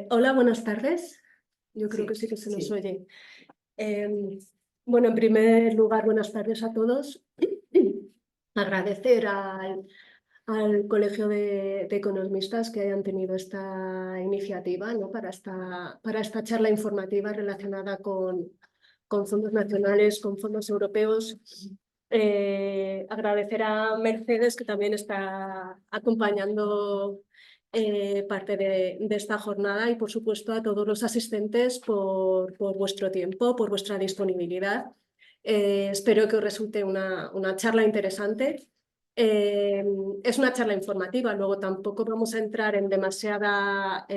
Hola, buenas tardes. Yo creo que Sí, sí que se nos sí. oye. Bueno, en primer lugar, buenas tardes a todos. Agradecer al Colegio de Economistas que hayan tenido esta iniciativa, ¿no? para esta charla informativa relacionada con fondos nacionales, con fondos europeos. Agradecer a Mercedes, que también está acompañando parte de esta jornada, y por supuesto a todos los asistentes por vuestro tiempo, por vuestra disponibilidad. Espero que os resulte una charla interesante. Eh, es una charla informativa, luego tampoco vamos a entrar en demasiada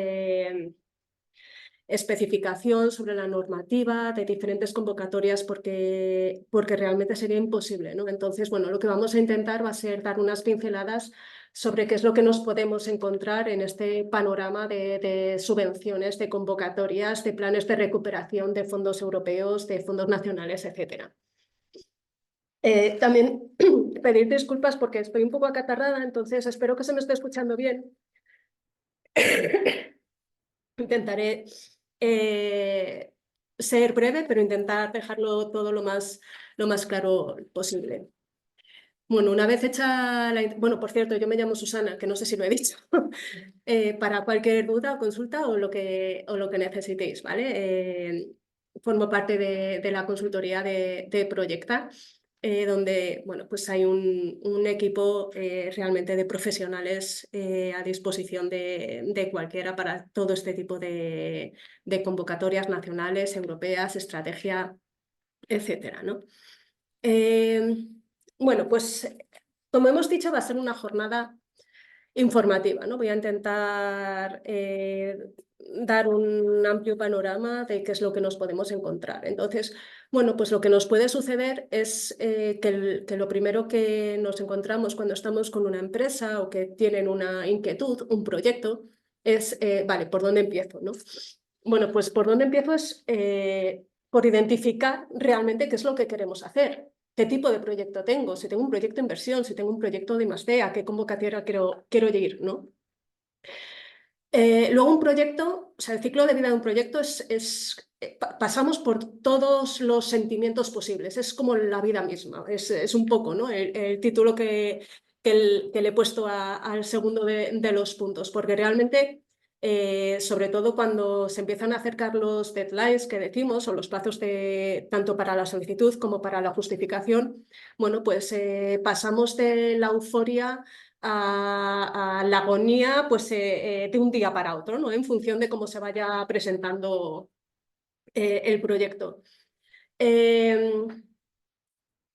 especificación sobre la normativa de diferentes convocatorias porque realmente sería imposible, ¿no? Entonces, bueno, lo que vamos a intentar va a ser dar unas pinceladas sobre qué es lo que nos podemos encontrar en este panorama de subvenciones, de convocatorias, de planes de recuperación de fondos europeos, de fondos nacionales, etcétera. También pedir disculpas porque estoy un poco acatarrada, entonces espero que se me esté escuchando bien. Intentaré ser breve, pero intentar dejarlo todo lo más claro posible. Bueno, una vez hecha Bueno, por cierto, yo me llamo Susana, que no sé si lo he dicho. Para cualquier duda o consulta o lo que necesitéis, ¿vale? Formo parte de la consultoría de Proyecta, donde, bueno, pues hay un equipo realmente de profesionales a disposición de cualquiera para todo este tipo de convocatorias nacionales, europeas, estrategia, etcétera, ¿no? Eh, bueno, pues como hemos dicho, va a ser una jornada informativa, ¿no? Voy a intentar dar un amplio panorama de qué es lo que nos podemos encontrar. Entonces, bueno, pues lo que nos puede suceder es que lo primero que nos encontramos cuando estamos con una empresa o que tienen una inquietud, un proyecto, es, vale, ¿por dónde empiezo, no? Bueno, pues por dónde empiezo es por identificar realmente qué es lo que queremos hacer. ¿Qué tipo de proyecto tengo? Si tengo un proyecto de inversión, si tengo un proyecto de I+D, ¿a qué convocatoria quiero ir, ¿no? Luego un proyecto, o sea, el ciclo de vida de un proyecto pasamos por todos los sentimientos posibles, es como la vida misma, es un poco, ¿no? El título que le he puesto al segundo de los puntos, porque realmente, sobre todo cuando se empiezan a acercar los deadlines que decimos, o los plazos tanto para la solicitud como para la justificación, bueno, pues pasamos de la euforia a la agonía, pues de un día para otro, ¿no? En función de cómo se vaya presentando el proyecto. Eh,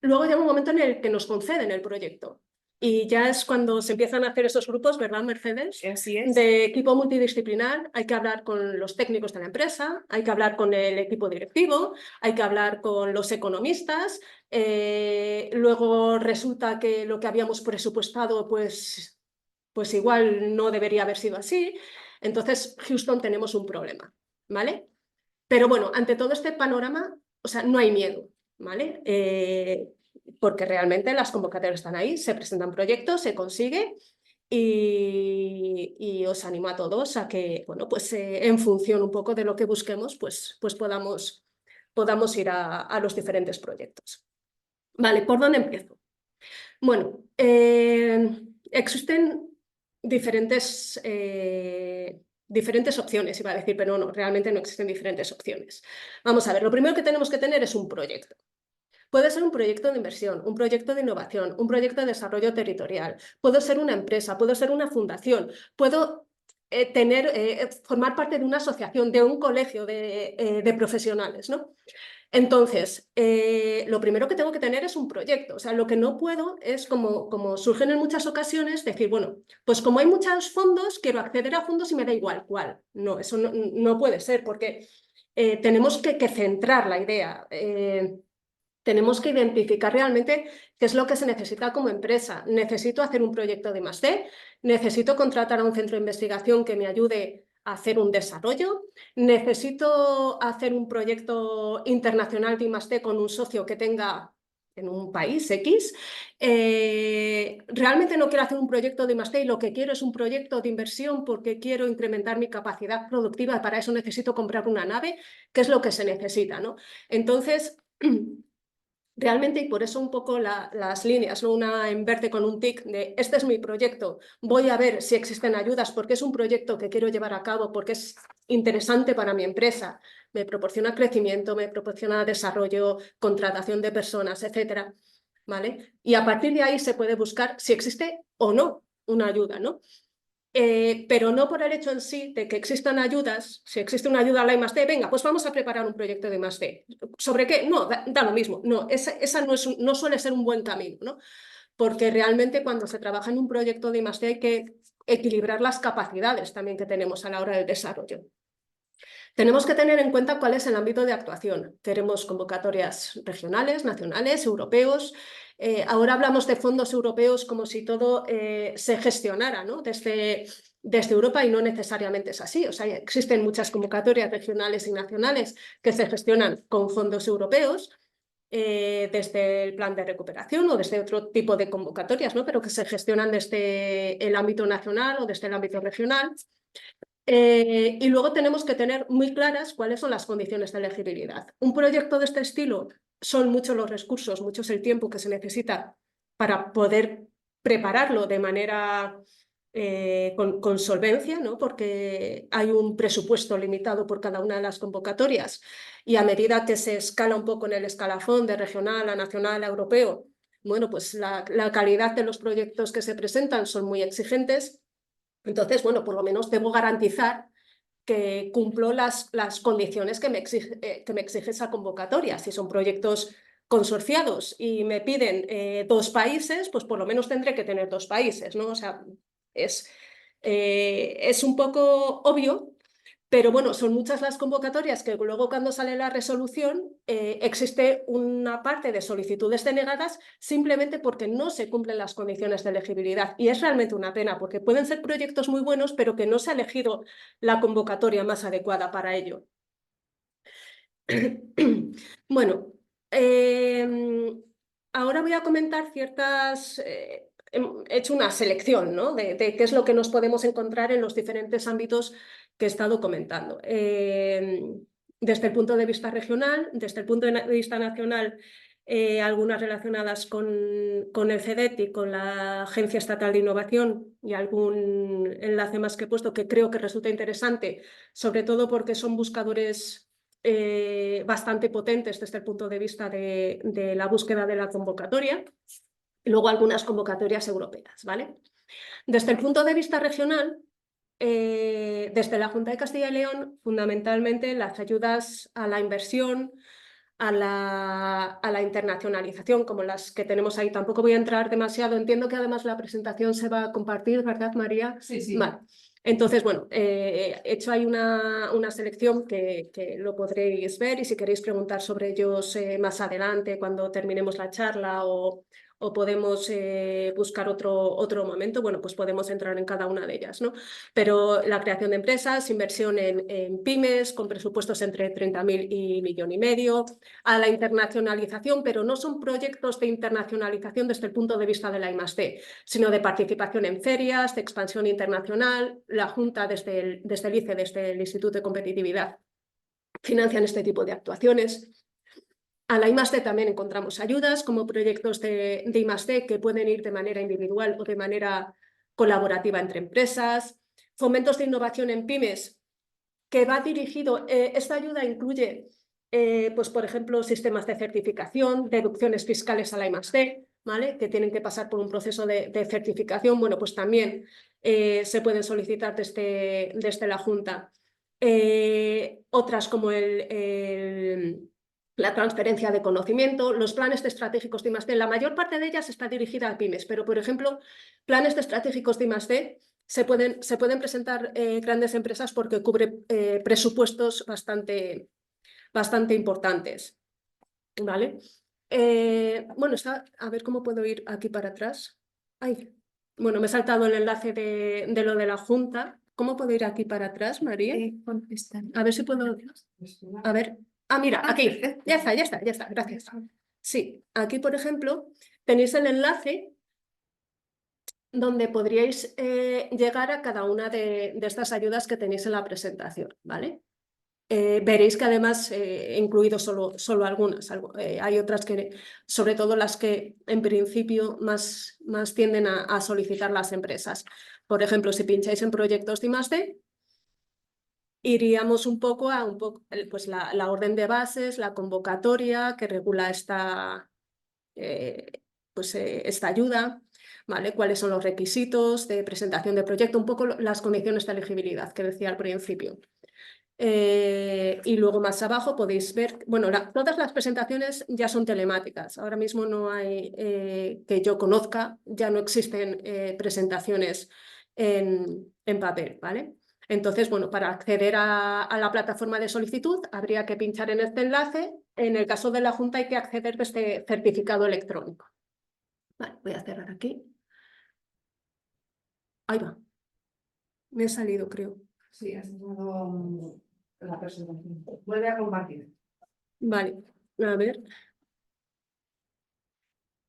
Luego llega un momento en el que nos conceden el proyecto y ya es cuando se empiezan a hacer esos grupos, ¿verdad, Mercedes? Así es. De equipo multidisciplinar. Hay que hablar con los técnicos de la empresa, hay que hablar con el equipo directivo, hay que hablar con los economistas. Luego resulta que lo que habíamos presupuestado, pues igual no debería haber sido así. Entonces, Houston, tenemos un problema, ¿vale? Pero bueno, ante todo este panorama, o sea, no hay miedo, ¿vale? Porque realmente las convocatorias están ahí, se presentan proyectos, se consigue y os animo a todos a que, bueno, pues en función un poco de lo que busquemos, pues podamos ir a los diferentes proyectos. Vale, ¿por dónde empiezo? Bueno, existen diferentes, diferentes opciones, iba a decir, pero no, realmente no existen diferentes opciones. Vamos a ver, lo primero que tenemos que tener es un proyecto. Puede ser un proyecto de inversión, un proyecto de innovación, un proyecto de desarrollo territorial, puedo ser una empresa, puedo ser una fundación, puedo formar parte de una asociación, de un colegio de profesionales, ¿no? Entonces, lo primero que tengo que tener es un proyecto. O sea, lo que no puedo es, como surgen en muchas ocasiones, decir, bueno, pues como hay muchos fondos, quiero acceder a fondos y me da igual cuál. No, eso no puede ser, porque tenemos que centrar la idea. Tenemos que identificar realmente qué es lo que se necesita como empresa. Necesito hacer un proyecto de I+D, necesito contratar a un centro de investigación que me ayude a hacer un desarrollo, necesito hacer un proyecto internacional de I+D con un socio que tenga en un país X, realmente no quiero hacer un proyecto de I+D y lo que quiero es un proyecto de inversión porque quiero incrementar mi capacidad productiva, para eso necesito comprar una nave, que es lo que se necesita, ¿no? Entonces, realmente, y por eso un poco las líneas, ¿no? Una en verde con un tic de este es mi proyecto, voy a ver si existen ayudas porque es un proyecto que quiero llevar a cabo, porque es interesante para mi empresa, me proporciona crecimiento, me proporciona desarrollo, contratación de personas, etcétera, ¿vale? Y a partir de ahí se puede buscar si existe o no una ayuda, ¿no? Pero no por el hecho en sí de que existan ayudas, si existe una ayuda a la I+D, venga, pues vamos a preparar un proyecto de I+D. ¿Sobre qué? No, da lo mismo. No, esa no suele ser un buen camino, ¿no? Porque realmente cuando se trabaja en un proyecto de I+D hay que equilibrar las capacidades también que tenemos a la hora del desarrollo. Tenemos que tener en cuenta cuál es el ámbito de actuación. Queremos convocatorias regionales, nacionales, europeos. Ahora hablamos de fondos europeos como si todo se gestionara, ¿no? desde Europa, y no necesariamente es así. O sea, existen muchas convocatorias regionales y nacionales que se gestionan con fondos europeos, desde el plan de recuperación o desde otro tipo de convocatorias, ¿no? Pero que se gestionan desde el ámbito nacional o desde el ámbito regional. Y luego tenemos que tener muy claras cuáles son las condiciones de elegibilidad. Un proyecto de este estilo son muchos los recursos, mucho es el tiempo que se necesita para poder prepararlo de manera con solvencia, ¿no? Porque hay un presupuesto limitado por cada una de las convocatorias, y a medida que se escala un poco en el escalafón de regional a nacional a europeo, bueno, pues la calidad de los proyectos que se presentan son muy exigentes. Entonces, bueno, por lo menos debo garantizar que cumplo las condiciones que me exige esa convocatoria. Si son proyectos consorciados y me piden 2 países, pues por lo menos tendré que tener 2 países, ¿no? O sea, es un poco obvio, pero bueno, son muchas las convocatorias que luego, cuando sale la resolución, existe una parte de solicitudes denegadas simplemente porque no se cumplen las condiciones de elegibilidad. Y es realmente una pena, porque pueden ser proyectos muy buenos, pero que no se ha elegido la convocatoria más adecuada para ello. Bueno, ahora voy a comentar ciertas... he hecho una selección, ¿no? de qué es lo que nos podemos encontrar en los diferentes ámbitos que he estado comentando. Desde el punto de vista regional, desde el punto de vista nacional, algunas relacionadas con el CEDET y con la Agencia Estatal de Innovación, y algún enlace más que he puesto que creo que resulta interesante, sobre todo porque son buscadores bastante potentes desde el punto de vista de la búsqueda de la convocatoria. Y luego algunas convocatorias europeas, ¿vale? Desde el punto de vista regional, desde la Junta de Castilla y León, fundamentalmente las ayudas a la inversión, a la internacionalización, como las que tenemos ahí. Tampoco voy a entrar demasiado. Entiendo que además la presentación se va a compartir, ¿verdad, María? Sí, sí. Vale. Entonces, bueno, he hecho ahí una selección que lo podréis ver, y si queréis preguntar sobre ellos más adelante, cuando terminemos la charla, o podemos buscar otro momento, bueno, pues podemos entrar en cada una de ellas, ¿no? Pero la creación de empresas, inversión en pymes, con presupuestos entre 30.000 y 1,5 millones, a la internacionalización, pero no son proyectos de internacionalización desde el punto de vista de la I+D, sino de participación en ferias, de expansión internacional. La Junta, desde el ICE, desde el Instituto de Competitividad, financian este tipo de actuaciones. A la I+D también encontramos ayudas como proyectos de I+D que pueden ir de manera individual o de manera colaborativa entre empresas. Fomentos de innovación en pymes, que va dirigido, esta ayuda incluye, pues por ejemplo, sistemas de certificación, deducciones fiscales a la I+D, ¿vale? Que tienen que pasar por un proceso de certificación. Bueno, pues también se pueden solicitar desde la Junta. Otras como la transferencia de conocimiento, los planes estratégicos de I+D. La mayor parte de ellas está dirigida a pymes, pero por ejemplo, planes estratégicos de I+D se pueden presentar grandes empresas porque cubre presupuestos bastante importantes, ¿vale? Bueno, a ver cómo puedo ir aquí para atrás. Ay, bueno, me he saltado el enlace de lo de la Junta. ¿Cómo puedo ir aquí para atrás, María? A ver si puedo... A ver. Ah, mira, aquí. Ya está, gracias. Sí, aquí, por ejemplo, tenéis el enlace donde podríais llegar a cada una de estas ayudas que tenéis en la presentación, ¿vale? Veréis que además he incluido solo algunas. Hay otras que, sobre todo las que en principio más tienden a solicitar las empresas. Por ejemplo, si pincháis en proyectos de I+D, iríamos un poco a pues la orden de bases, la convocatoria que regula esta ayuda, ¿vale? Cuáles son los requisitos de presentación de proyecto, un poco las condiciones de elegibilidad que decía al principio. Y luego más abajo podéis ver, bueno, todas las presentaciones ya son telemáticas. Ahora mismo no hay, que yo conozca, ya no existen presentaciones en papel, ¿vale? Entonces, bueno, para acceder a la plataforma de solicitud habría que pinchar en este enlace. En el caso de la Junta hay que acceder desde certificado electrónico. Vale, voy a cerrar aquí. Ahí va. Me he salido, creo. Sí, has dado la presentación. Vuelve a compartir. Vale, a ver.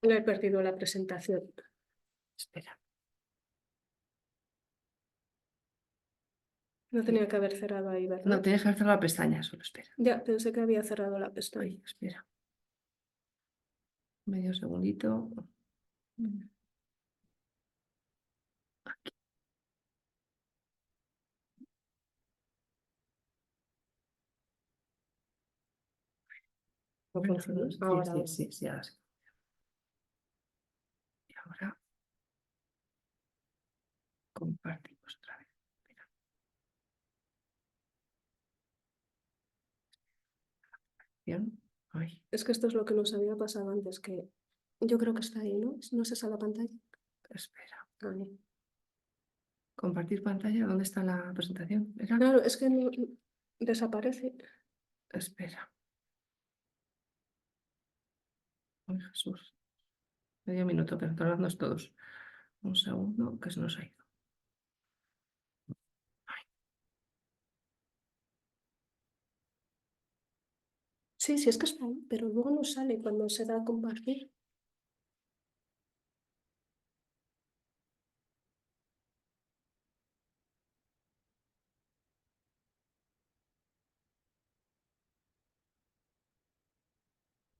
Le he perdido la presentación. Espera. No tenía que haber cerrado ahí, ¿verdad? No, tienes que cerrar la pestaña, solo espera. Ya, pensé que había cerrado la pestaña. Ay, espera. Medio segundito. Aquí. Ahora, Sí, ahora sí. Y ahora compartimos otra vez. Bien. Ay, es que esto es lo que nos había pasado antes, que yo creo que está ahí, ¿no? ¿No es esa la pantalla? espera. Ahí. Compartir pantalla. ¿Dónde está la presentación? ¿Era? Claro, es que desaparece. Espera. Ay, Jesús. Medio minuto, que entonces todos. Un segundo, que se nos ha ido. Sí, sí, es que está ahí, pero luego no sale cuando se da a compartir.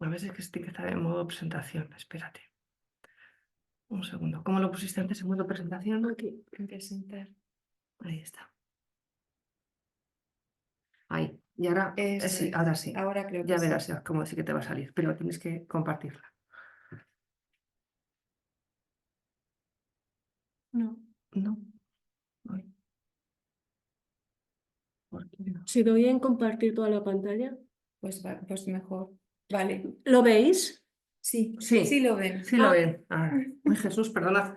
A veces que este que está en modo presentación. Espérate. Un segundo. ¿Cómo lo pusiste antes en modo presentación? Aquí. Presentar. Ahí está. Ahí. Y ahora, sí, ahora sí. Ahora creo que Ya sí. verás cómo sí que te va a salir, pero tienes que compartirla. No. No. Ay. ¿Por qué no? Si doy en compartir toda la pantalla, Pues mejor. Vale. ¿lo veis? Sí, Sí, sí lo ven. sí lo ven. Ahora. Ay, Jesús, perdona.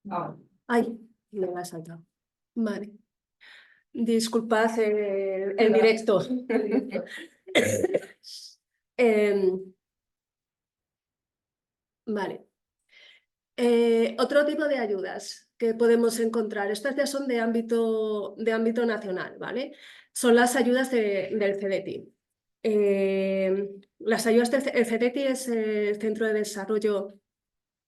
Ahora. Ay, me la ha saltado. Vale. Disculpad el directo. Vale. Otro tipo de ayudas que podemos encontrar, estas ya son de ámbito nacional, ¿vale? Son las ayudas del CDTI. Las ayudas del CDTI es el Centro de Desarrollo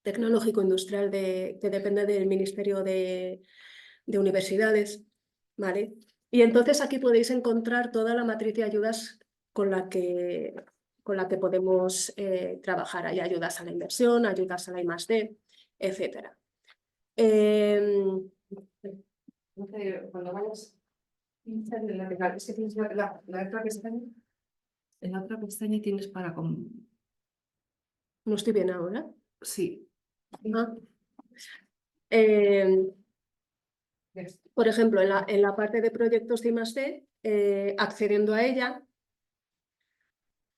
Tecnológico Industrial que depende del Ministerio de Universidades, ¿vale? Y entonces aquí podéis encontrar toda la matriz de ayudas con la que podemos trabajar. Hay ayudas a la inversión, ayudas a la I+D, etc. Cuando vayas, pincha en la es que tienes la otra pestaña. En la otra pestaña tienes para... No estoy bien ahora. Sí. Ah. Por ejemplo, en la parte de proyectos de I+D, accediendo a ella,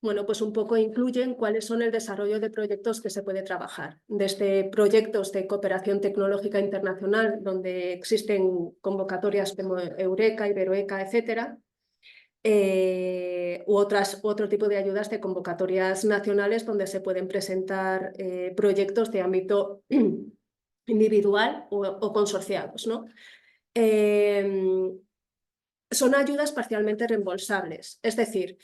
bueno, pues un poco incluyen cuáles son el desarrollo de proyectos que se puede trabajar. Desde proyectos de cooperación tecnológica internacional, donde existen convocatorias como Eureka, Iberoeca, etcétera, u otro tipo de ayudas de convocatorias nacionales donde se pueden presentar proyectos de ámbito individual o consorciados, ¿no? Son ayudas parcialmente reembolsables, es decir,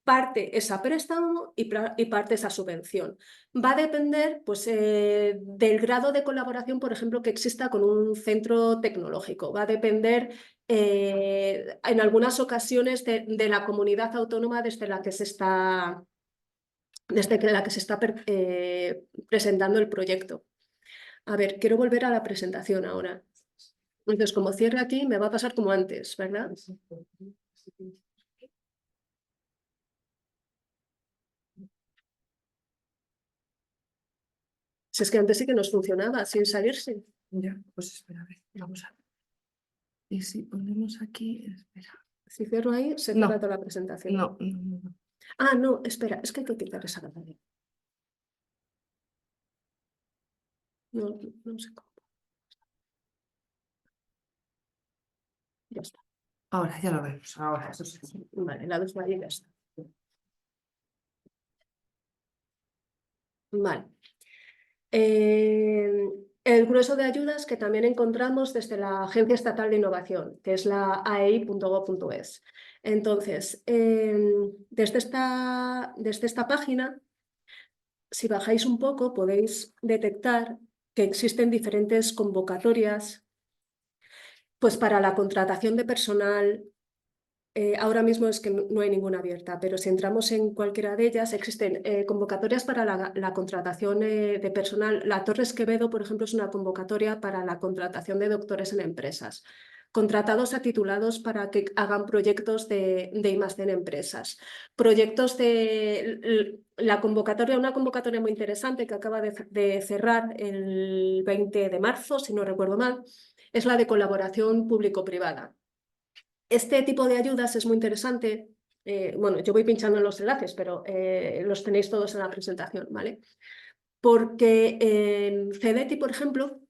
parte es a préstamo y parte es a subvención. Va a depender pues, del grado de colaboración, por ejemplo, que exista con un centro tecnológico. Va a depender en algunas ocasiones de la comunidad autónoma desde la que se está, presentando el proyecto. A ver, quiero volver a la presentación ahora. Entonces, como cierre aquí, me va a pasar como antes, ¿verdad? Si es que antes sí que nos funcionaba sin salirse. Ya, pues espera, a ver, vamos a ver. Y si ponemos aquí, espera. Si cierro ahí, se No. cierra toda la presentación. No, no, no. Ah, no, espera, es que hay que quitar esa pantalla. No, no sé cómo. Ya está. Ahora, ya lo vemos. Ahora, eso sí. Vale, la dos y ya está. Vale. El grueso de ayudas que también encontramos desde la Agencia Estatal de Innovación, que es la aei.gov.es. Entonces, desde esta página, si bajáis un poco, podéis detectar que existen diferentes convocatorias pues para la contratación de personal. Ahora mismo es que no hay ninguna abierta, pero si entramos en cualquiera de ellas, existen convocatorias para la contratación de personal. La Torres Quevedo, por ejemplo, es una convocatoria para la contratación de doctores en empresas, contratados a titulados para que hagan proyectos de I+D en empresas. Proyectos de la convocatoria, una convocatoria muy interesante que acaba de cerrar el 20 de marzo, si no recuerdo mal, es la de colaboración público-privada. Este tipo de ayudas es muy interesante. Bueno, yo voy pinchando en los enlaces, pero los tenéis todos en la presentación, ¿vale? Porque en CEDETI, por ejemplo,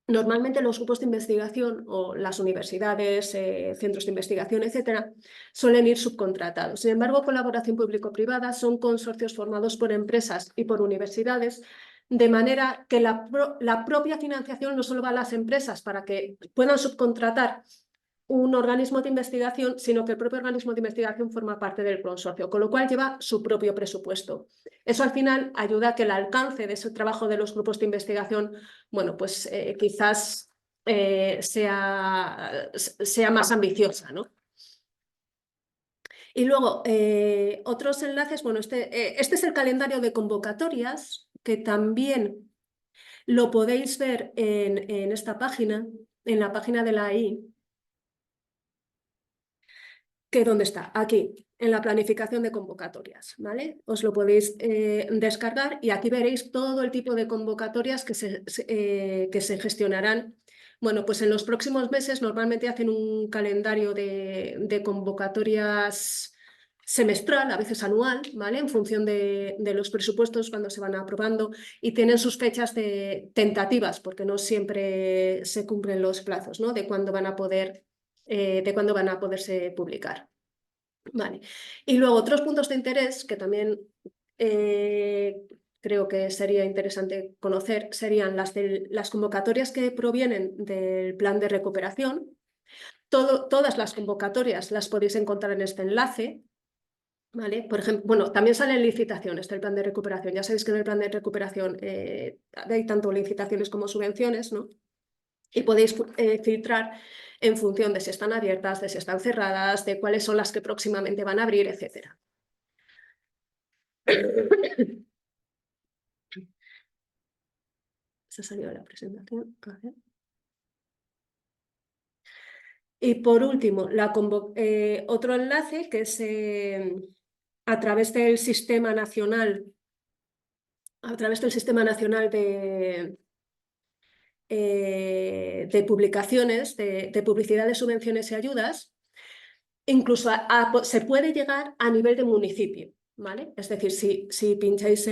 normalmente los grupos de investigación o las universidades, centros de investigación, etcétera, suelen ir subcontratados. Sin embargo, colaboración público-privada son consorcios formados por empresas y por universidades, de manera que la propia financiación no solo va a las empresas para que puedan subcontratar un organismo de investigación, sino que el propio organismo de investigación forma parte del consorcio, con lo cual lleva su propio presupuesto. Eso al final ayuda a que el alcance de ese trabajo de los grupos de investigación, bueno, pues quizás sea más ambiciosa, ¿no? Y luego, otros enlaces, bueno, este es el calendario de convocatorias, que también lo podéis ver en esta página, en la página de la AI. ¿Dónde está? Aquí, en la planificación de convocatorias, ¿vale? Os lo podéis descargar y aquí veréis todo el tipo de convocatorias que se gestionarán. Bueno, pues en los próximos meses normalmente hacen un calendario de convocatorias semestral, a veces anual, ¿vale? En función de los presupuestos cuando se van aprobando y tienen sus fechas tentativas, porque no siempre se cumplen los plazos, ¿no? De cuándo van a poderse publicar. Vale. Y luego otros puntos de interés que también creo que sería interesante conocer serían las convocatorias que provienen del plan de recuperación. Todas las convocatorias las podéis encontrar en este enlace. ¿Vale? Por ejemplo, bueno, también salen licitaciones del plan de recuperación. Ya sabéis que en el plan de recuperación hay tanto licitaciones como subvenciones, ¿no? Y podéis filtrar en función de si están abiertas, de si están cerradas, de cuáles son las que próximamente van a abrir, etc. Se ha salido la presentación. A ver. Y por último, otro enlace que es a través del Sistema Nacional, de publicaciones, de publicidad de subvenciones y ayudas, incluso se puede llegar a nivel de municipio, ¿vale? Es decir, si pincháis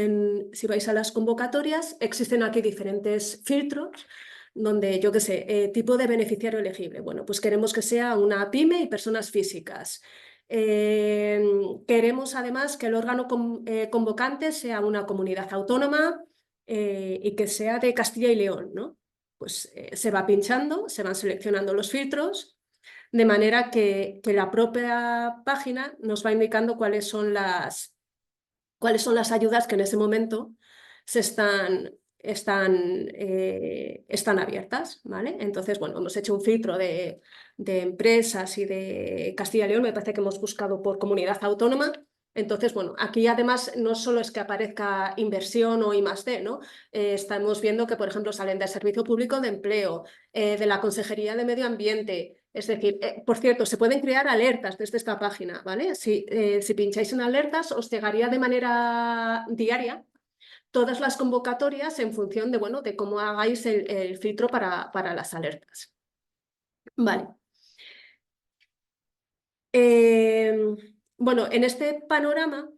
si vais a las convocatorias, existen aquí diferentes filtros donde, yo qué sé, tipo de beneficiario elegible. Bueno, pues queremos que sea una pyme y personas físicas. Queremos además que el órgano convocante sea una comunidad autónoma y que sea de Castilla y León, ¿no? Pues se va pinchando, se van seleccionando los filtros. de manera que la propia página nos va indicando cuáles son las ayudas que en ese momento están abiertas, ¿vale? Entonces, bueno, hemos hecho un filtro de empresas y de Castilla y León, me parece que hemos buscado por comunidad autónoma. Entonces, bueno, aquí además no solo es que aparezca inversión o I+D, ¿no? Estamos viendo que, por ejemplo, salen del Servicio Público de Empleo, de la Consejería de Medio Ambiente. Es decir, por cierto, se pueden crear alertas desde esta página, ¿vale? Si pincháis en alertas, os llegaría de manera diaria todas las convocatorias en función de, bueno, de cómo hagáis el filtro para las alertas. Vale. Bueno, en este panorama,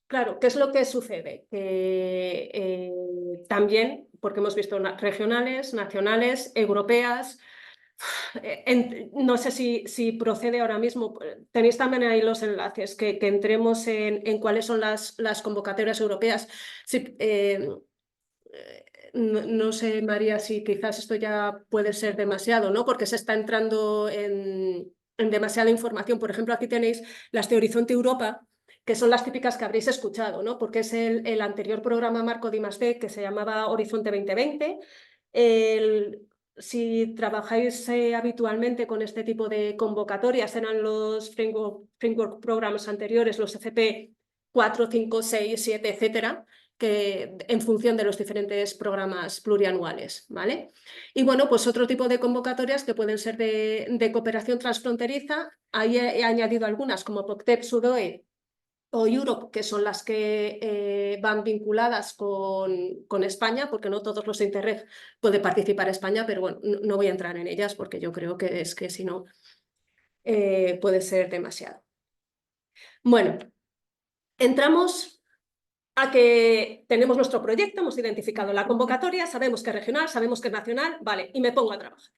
claro, ¿qué es lo que sucede? También, porque hemos visto regionales, nacionales, europeas, no sé si procede ahora mismo, tenéis también ahí los enlaces, que entremos en cuáles son las convocatorias europeas. No sé, María, si quizás esto ya puede ser demasiado, ¿no? Porque se está entrando en demasiada información. Por ejemplo, aquí tenéis las de Horizonte Europa, que son las típicas que habréis escuchado, ¿no? Porque es el anterior programa marco de I+D que se llamaba Horizonte 2020. Si trabajáis habitualmente con este tipo de convocatorias, eran los framework programs anteriores, los FP 4, 5, 6, 7, etcétera, que en función de los diferentes programas plurianuales, ¿vale? Y bueno, pues otro tipo de convocatorias que pueden ser de cooperación transfronteriza. Ahí he añadido algunas como POCTEP, SUDOE o Europe, que son las que van vinculadas con España, porque no todos los de Interreg puede participar España, pero bueno, no voy a entrar en ellas porque yo creo que es que si no puede ser demasiado. Bueno, entramos a que tenemos nuestro proyecto, hemos identificado la convocatoria, sabemos que es regional, sabemos que es nacional, vale, y me pongo a trabajar.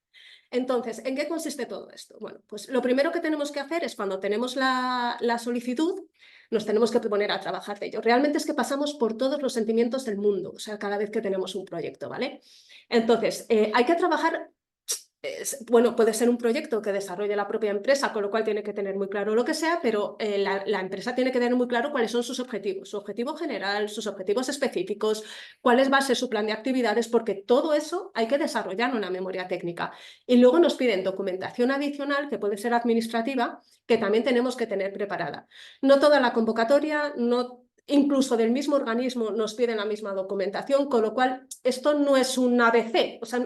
Entonces, ¿en qué consiste todo esto? Bueno, pues lo primero que tenemos que hacer es cuando tenemos la solicitud, nos tenemos que poner a trabajar de ello. Realmente es que pasamos por todos los sentimientos del mundo, o sea, cada vez que tenemos un proyecto, ¿vale? Entonces, hay que trabajar. Bueno, puede ser un proyecto que desarrolle la propia empresa, con lo cual tiene que tener muy claro lo que sea, pero la empresa tiene que tener muy claro cuáles son sus objetivos, su objetivo general, sus objetivos específicos, cuál va a ser su plan de actividades, porque todo eso hay que desarrollar en una memoria técnica. Y luego nos piden documentación adicional, que puede ser administrativa, que también tenemos que tener preparada. No toda la convocatoria, incluso del mismo organismo nos piden la misma documentación, con lo cual esto no es un ABC, o sea,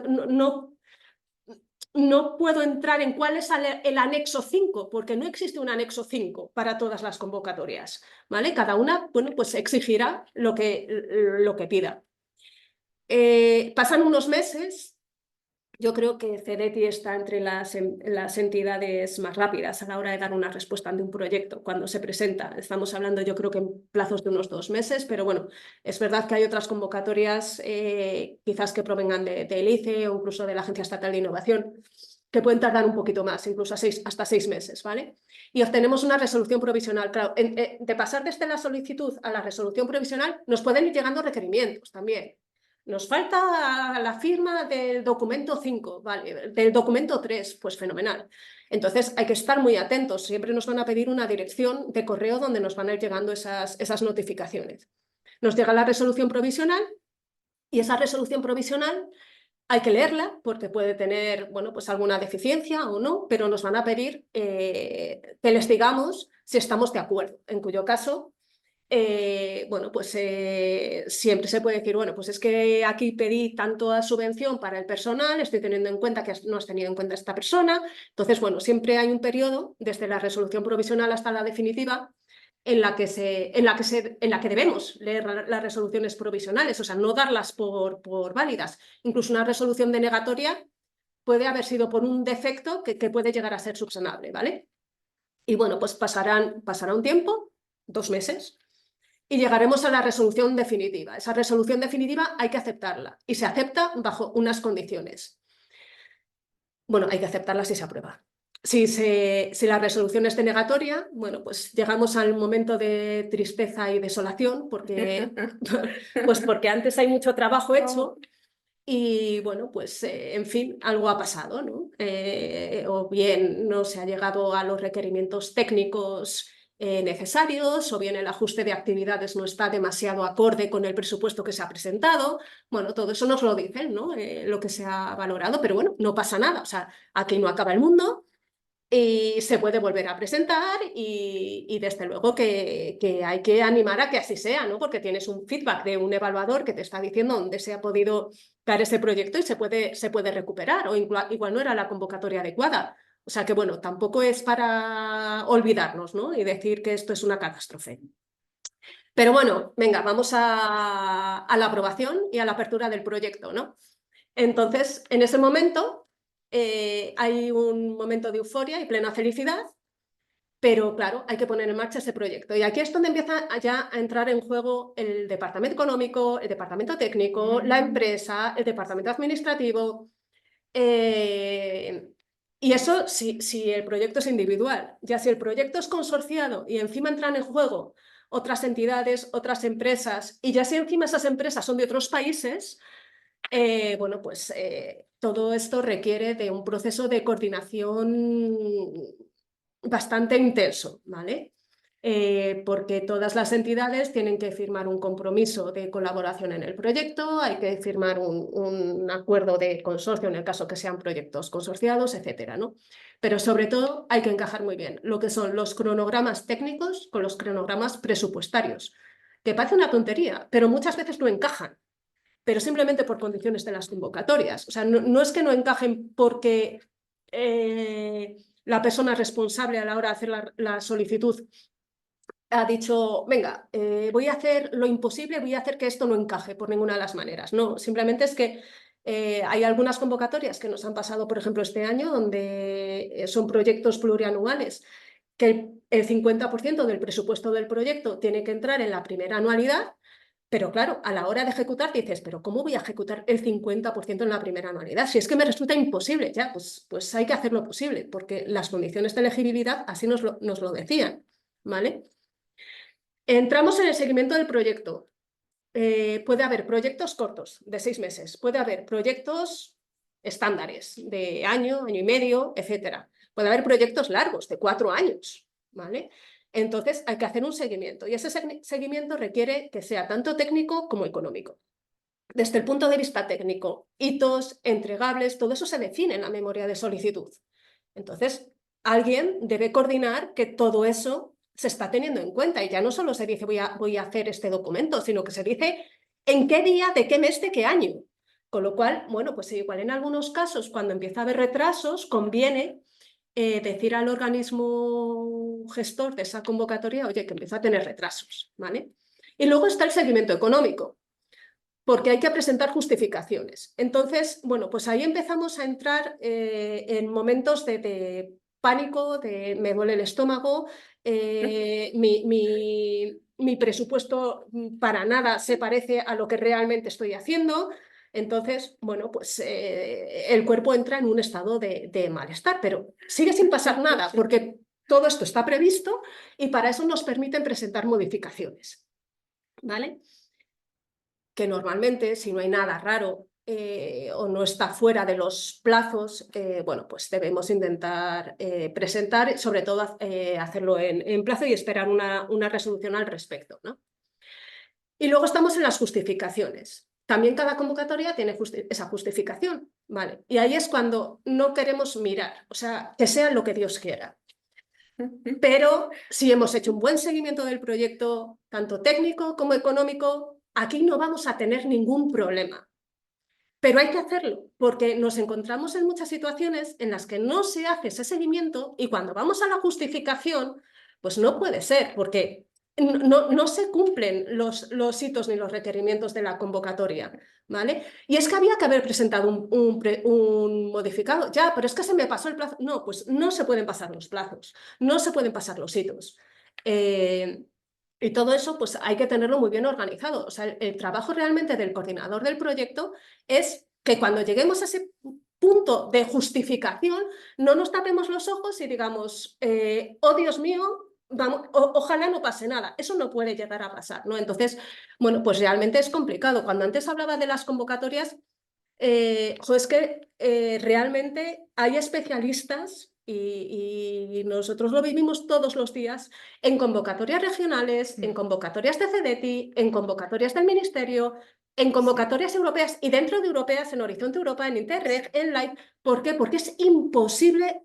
no puedo entrar en cuál es el anexo 5, porque no existe un anexo 5 para todas las convocatorias, ¿vale? Cada una, bueno, pues exigirá lo que pida. Pasan unos meses, yo creo que CEDETI está entre las entidades más rápidas a la hora de dar una respuesta ante un proyecto cuando se presenta. Estamos hablando, yo creo que en plazos de unos 2 meses, pero bueno, es verdad que hay otras convocatorias, quizás que provengan del ICE o incluso de la Agencia Estatal de Innovación, que pueden tardar un poquito más, incluso hasta 6 meses, ¿vale? Y obtenemos una resolución provisional. Claro, de pasar desde la solicitud a la resolución provisional, nos pueden ir llegando requerimientos también. Nos falta la firma del documento 5, vale, del documento 3, pues fenomenal. Entonces hay que estar muy atentos, siempre nos van a pedir una dirección de correo donde nos van a ir llegando esas notificaciones. Nos llega la resolución provisional y esa resolución provisional hay que leerla porque puede tener, bueno, pues alguna deficiencia o no, pero nos van a pedir que les digamos si estamos de acuerdo, en cuyo caso bueno, pues siempre se puede decir, bueno, pues es que aquí pedí tanto a subvención para el personal, estoy teniendo en cuenta que no has tenido en cuenta esta persona. Entonces, bueno, siempre hay un periodo, desde la resolución provisional hasta la definitiva, en la que debemos leer las resoluciones provisionales, o sea, no darlas por válidas. Incluso una resolución denegatoria puede haber sido por un defecto que puede llegar a ser subsanable, ¿vale? Y bueno, pues pasará un tiempo, 2 meses, y llegaremos a la resolución definitiva. Esa resolución definitiva hay que aceptarla y se acepta bajo unas condiciones. Bueno, hay que aceptarla si se aprueba. Si la resolución es denegatoria, bueno, pues llegamos al momento de tristeza y desolación porque antes hay mucho trabajo hecho y bueno, pues en fin, algo ha pasado, ¿no? O bien no se ha llegado a los requerimientos técnicos necesarios, o bien el ajuste de actividades no está demasiado acorde con el presupuesto que se ha presentado. Bueno, todo eso nos lo dicen, ¿no? Lo que se ha valorado, pero bueno, no pasa nada. O sea, aquí no acaba el mundo y se puede volver a presentar y desde luego que hay que animar a que así sea, ¿no? Porque tienes un feedback de un evaluador que te está diciendo dónde se ha podido dar ese proyecto y se puede recuperar o igual no era la convocatoria adecuada. O sea que bueno, tampoco es para olvidarnos, ¿no? Y decir que esto es una catástrofe. Pero bueno, venga, vamos a la aprobación y a la apertura del proyecto, ¿no? Entonces, en ese momento hay un momento de euforia y plena felicidad, pero claro, hay que poner en marcha ese proyecto. Y aquí es donde empieza ya a entrar en juego el departamento económico, el departamento técnico, la empresa, el departamento administrativo. Y eso si el proyecto es individual. Ya si el proyecto es consorciado y encima entran en juego otras entidades, otras empresas, y ya si encima esas empresas son de otros países, bueno, pues todo esto requiere de un proceso de coordinación bastante intenso, ¿vale? Porque todas las entidades tienen que firmar un compromiso de colaboración en el proyecto, hay que firmar un acuerdo de consorcio en el caso que sean proyectos consorciados, etcétera, ¿no? Pero sobre todo hay que encajar muy bien lo que son los cronogramas técnicos con los cronogramas presupuestarios, que parece una tontería, pero muchas veces no encajan, pero simplemente por condiciones de las convocatorias. O sea, no es que no encajen porque la persona responsable a la hora de hacer la solicitud ha dicho, venga, voy a hacer lo imposible, voy a hacer que esto no encaje por ninguna de las maneras. No, simplemente es que hay algunas convocatorias que nos han pasado, por ejemplo, este año, donde son proyectos plurianuales, que el 50% del presupuesto del proyecto tiene que entrar en la primera anualidad. Pero claro, a la hora de ejecutar dices, pero ¿cómo voy a ejecutar el 50% en la primera anualidad? Si es que me resulta imposible, ya, pues hay que hacer lo posible, porque las condiciones de elegibilidad así nos lo decían, ¿vale? Entramos en el seguimiento del proyecto. Puede haber proyectos cortos, de 6 meses, puede haber proyectos estándares, de año, año y medio, etcétera. Puede haber proyectos largos, de 4 años, ¿vale? Entonces hay que hacer un seguimiento y ese seguimiento requiere que sea tanto técnico como económico. Desde el punto de vista técnico, hitos, entregables, todo eso se define en la memoria de solicitud. Entonces, alguien debe coordinar que todo eso se está teniendo en cuenta y ya no solo se dice voy a hacer este documento, sino que se dice en qué día, de qué mes, de qué año. Con lo cual, bueno, pues igual en algunos casos, cuando empieza a haber retrasos, conviene decir al organismo gestor de esa convocatoria, oye, que empieza a tener retrasos, ¿vale? Y luego está el seguimiento económico, porque hay que presentar justificaciones. Entonces, bueno, pues ahí empezamos a entrar en momentos de pánico, de me duele el estómago, mi presupuesto para nada se parece a lo que realmente estoy haciendo. Entonces, bueno, pues el cuerpo entra en un estado de malestar, pero sigue sin pasar nada, porque todo esto está previsto y para eso nos permiten presentar modificaciones, ¿vale? Que normalmente, si no hay nada raro o no está fuera de los plazos, bueno, pues debemos intentar presentar, sobre todo hacerlo en plazo y esperar una resolución al respecto, ¿no? Y luego estamos en las justificaciones. También cada convocatoria tiene esa justificación, ¿vale? Y ahí es cuando no queremos mirar, o sea, que sea lo que Dios quiera. Pero si hemos hecho un buen seguimiento del proyecto, tanto técnico como económico, aquí no vamos a tener ningún problema. Pero hay que hacerlo, porque nos encontramos en muchas situaciones en las que no se hace ese seguimiento y cuando vamos a la justificación, pues no puede ser, porque no se cumplen los hitos ni los requerimientos de la convocatoria, ¿vale? Y es que había que haber presentado un modificado. Ya, pero es que se me pasó el plazo. No, pues no se pueden pasar los plazos, no se pueden pasar los hitos. Y todo eso, pues hay que tenerlo muy bien organizado. O sea, el trabajo realmente del coordinador del proyecto es que cuando lleguemos a ese punto de justificación, no nos tapemos los ojos y digamos, oh Dios mío, vamos, ojalá no pase nada. Eso no puede llegar a pasar, ¿no? Entonces, bueno, pues realmente es complicado. Cuando antes hablaba de las convocatorias, es que realmente hay especialistas y nosotros lo vivimos todos los días en convocatorias regionales, en convocatorias de CEDETI, en convocatorias del Ministerio, en convocatorias europeas y dentro de europeas, en Horizonte Europa, en Interreg, en LIFE. ¿Por qué? Porque es imposible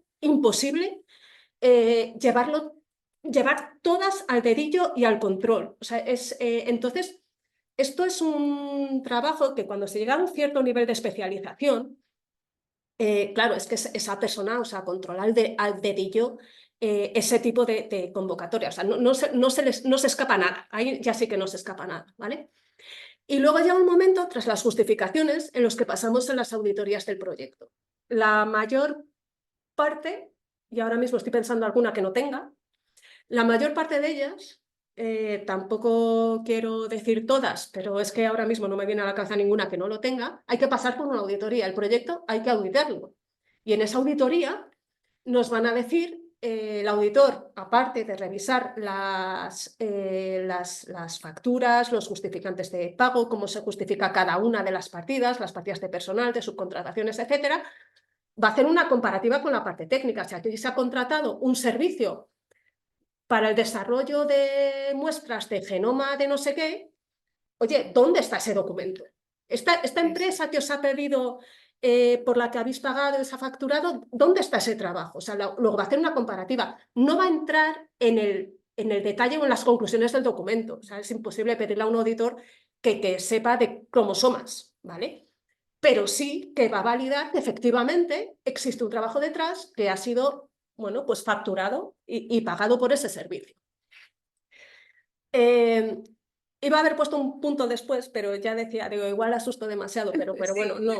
llevar todas al dedillo y al control. O sea, entonces, esto es un trabajo que cuando se llega a un cierto nivel de especialización, claro, es que esa persona, o sea, controla al dedillo ese tipo de convocatoria. O sea, no se escapa nada. Ahí ya sí que no se escapa nada, ¿vale? Y luego llega un momento, tras las justificaciones, en los que pasamos a las auditorías del proyecto. La mayor parte, y ahora mismo estoy pensando alguna que no tenga, la mayor parte de ellas, tampoco quiero decir todas, pero es que ahora mismo no me viene a la cabeza ninguna que no lo tenga, hay que pasar por una auditoría. El proyecto hay que auditarlo. Y en esa auditoría nos van a decir, el auditor, aparte de revisar las facturas, los justificantes de pago, cómo se justifica cada una de las partidas de personal, de subcontrataciones, etcétera, va a hacer una comparativa con la parte técnica. O sea, que se ha contratado un servicio para el desarrollo de muestras de genoma de no sé qué, oye, ¿dónde está ese documento? Esta empresa que os ha pedido, por la que habéis pagado, os ha facturado, ¿dónde está ese trabajo? O sea, luego va a hacer una comparativa. No va a entrar en el detalle o en las conclusiones del documento. O sea, es imposible pedirle a un auditor que sepa de cromosomas, ¿vale? Pero sí que va a validar que efectivamente existe un trabajo detrás que ha sido, bueno, pues facturado y pagado por ese servicio. Iba a haber puesto un punto después, pero ya decía, digo, igual asusto demasiado, pero bueno, no.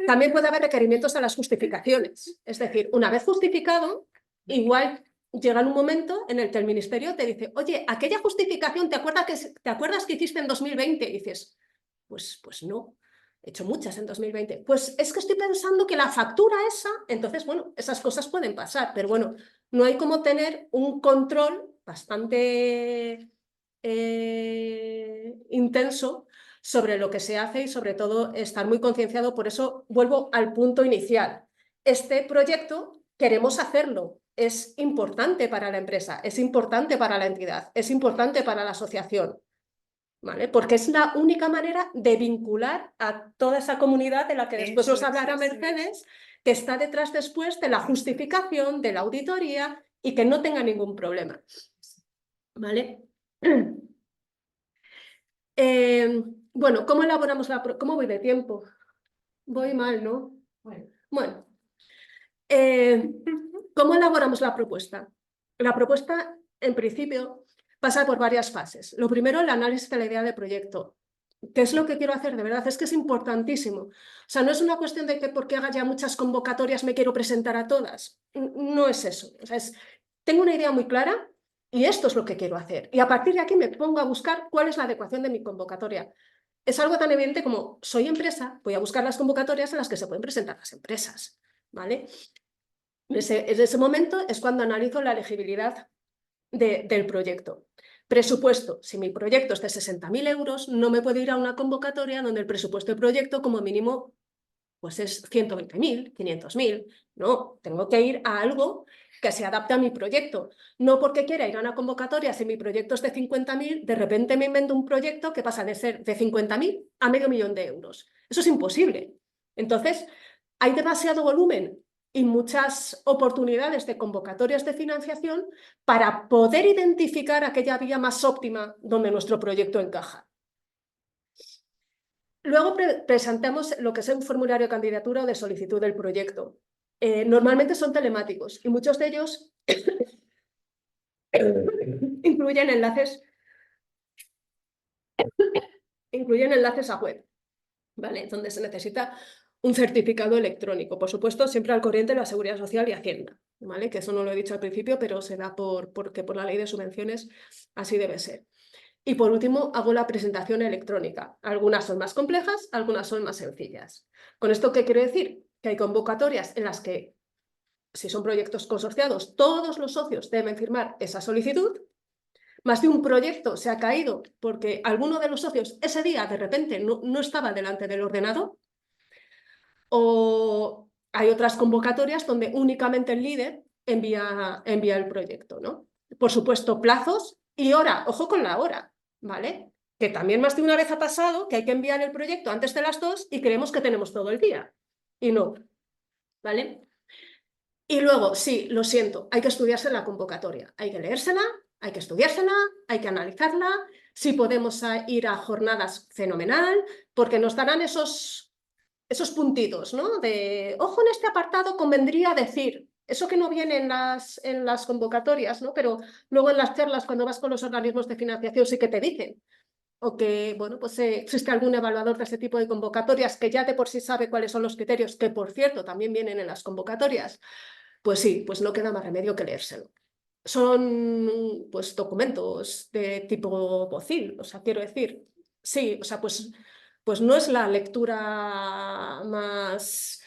También puede haber requerimientos a las justificaciones. Es decir, una vez justificado, igual llega un momento en el que el ministerio te dice, oye, aquella justificación, ¿te acuerdas que hiciste en 2020? Y dices, pues no, he hecho muchas en 2020. Pues es que estoy pensando que la factura esa, entonces, bueno, esas cosas pueden pasar, pero bueno, no hay como tener un control bastante intenso sobre lo que se hace y sobre todo estar muy concienciado. Por eso vuelvo al punto inicial. Este proyecto queremos hacerlo. Es importante para la empresa, es importante para la entidad, es importante para la asociación, ¿vale? Porque es la única manera de vincular a toda esa comunidad de la que después nos hablará Mercedes, que está detrás después de la justificación, de la auditoría y que no tenga ningún problema, ¿vale? Bueno, ¿cómo elaboramos ¿Cómo voy de tiempo? Voy mal, ¿no? Bueno. ¿Cómo elaboramos la propuesta? La propuesta, en principio, pasa por varias fases. Lo primero, el análisis de la idea de proyecto. ¿Qué es lo que quiero hacer? De verdad, es que es importantísimo. O sea, no es una cuestión de que porque haga ya muchas convocatorias me quiero presentar a todas. No es eso. O sea, tengo una idea muy clara y esto es lo que quiero hacer. Y a partir de aquí me pongo a buscar cuál es la adecuación de mi convocatoria. Es algo tan evidente como soy empresa, voy a buscar las convocatorias en las que se pueden presentar las empresas, ¿vale? En ese momento es cuando analizo la elegibilidad del proyecto. Presupuesto. Si mi proyecto es de 60.000 euros, no me puedo ir a una convocatoria donde el presupuesto de proyecto como mínimo pues es 120.000, 500.000. No, tengo que ir a algo que se adapte a mi proyecto. No porque quiera ir a una convocatoria, si mi proyecto es de 50.000, de repente me invento un proyecto que pasa de ser de 50.000 a 500.000 de euros. Eso es imposible. Entonces, hay demasiado volumen y muchas oportunidades de convocatorias de financiación para poder identificar aquella vía más óptima donde nuestro proyecto encaja. Luego presentamos lo que es un formulario de candidatura o de solicitud del proyecto. Normalmente son telemáticos y muchos de ellos incluyen enlaces a web, ¿vale? Donde se necesita un certificado electrónico. Por supuesto, siempre al corriente de la Seguridad Social y Hacienda, ¿vale? Que eso no lo he dicho al principio, pero se da porque por la ley de subvenciones así debe ser. Y por último, hago la presentación electrónica. Algunas son más complejas, algunas son más sencillas. ¿Con esto qué quiero decir? Que hay convocatorias en las que, si son proyectos consorciados, todos los socios deben firmar esa solicitud. Más de un proyecto se ha caído porque alguno de los socios ese día de repente no estaba delante del ordenador. O hay otras convocatorias donde únicamente el líder envía el proyecto, ¿no? Por supuesto, plazos y hora. Ojo con la hora, ¿vale? Que también más de una vez ha pasado que hay que enviar el proyecto antes de las 2 y creemos que tenemos todo el día. Y no, ¿vale? Y luego, sí, lo siento, hay que estudiarse la convocatoria. Hay que leérsela, hay que estudiársela, hay que analizarla. Si podemos ir a jornadas, fenomenal, porque nos darán esos puntitos, ¿no? De, ojo, en este apartado convendría decir, eso que no viene en las convocatorias, ¿no? Pero luego en las charlas, cuando vas con los organismos de financiación, sí que te dicen. O que, bueno, pues existe algún evaluador de ese tipo de convocatorias que ya de por sí sabe cuáles son los criterios, que por cierto también vienen en las convocatorias. Pues sí, pues no queda más remedio que leérselo. Son, pues, documentos de tipo POCIL, o sea, quiero decir, sí, o sea, pues no es la lectura más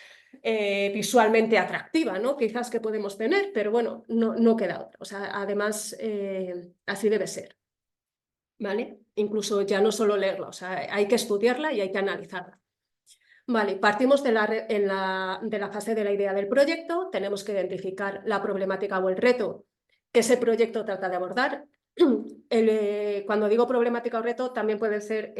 visualmente atractiva, ¿no? Quizás que podemos tener, pero bueno, no queda otra. O sea, además, así debe ser, ¿vale? Incluso ya no solo leerla, o sea, hay que estudiarla y hay que analizarla. Vale, partimos de la fase de la idea del proyecto, tenemos que identificar la problemática o el reto que ese proyecto trata de abordar. Cuando digo problemática o reto, también pueden ser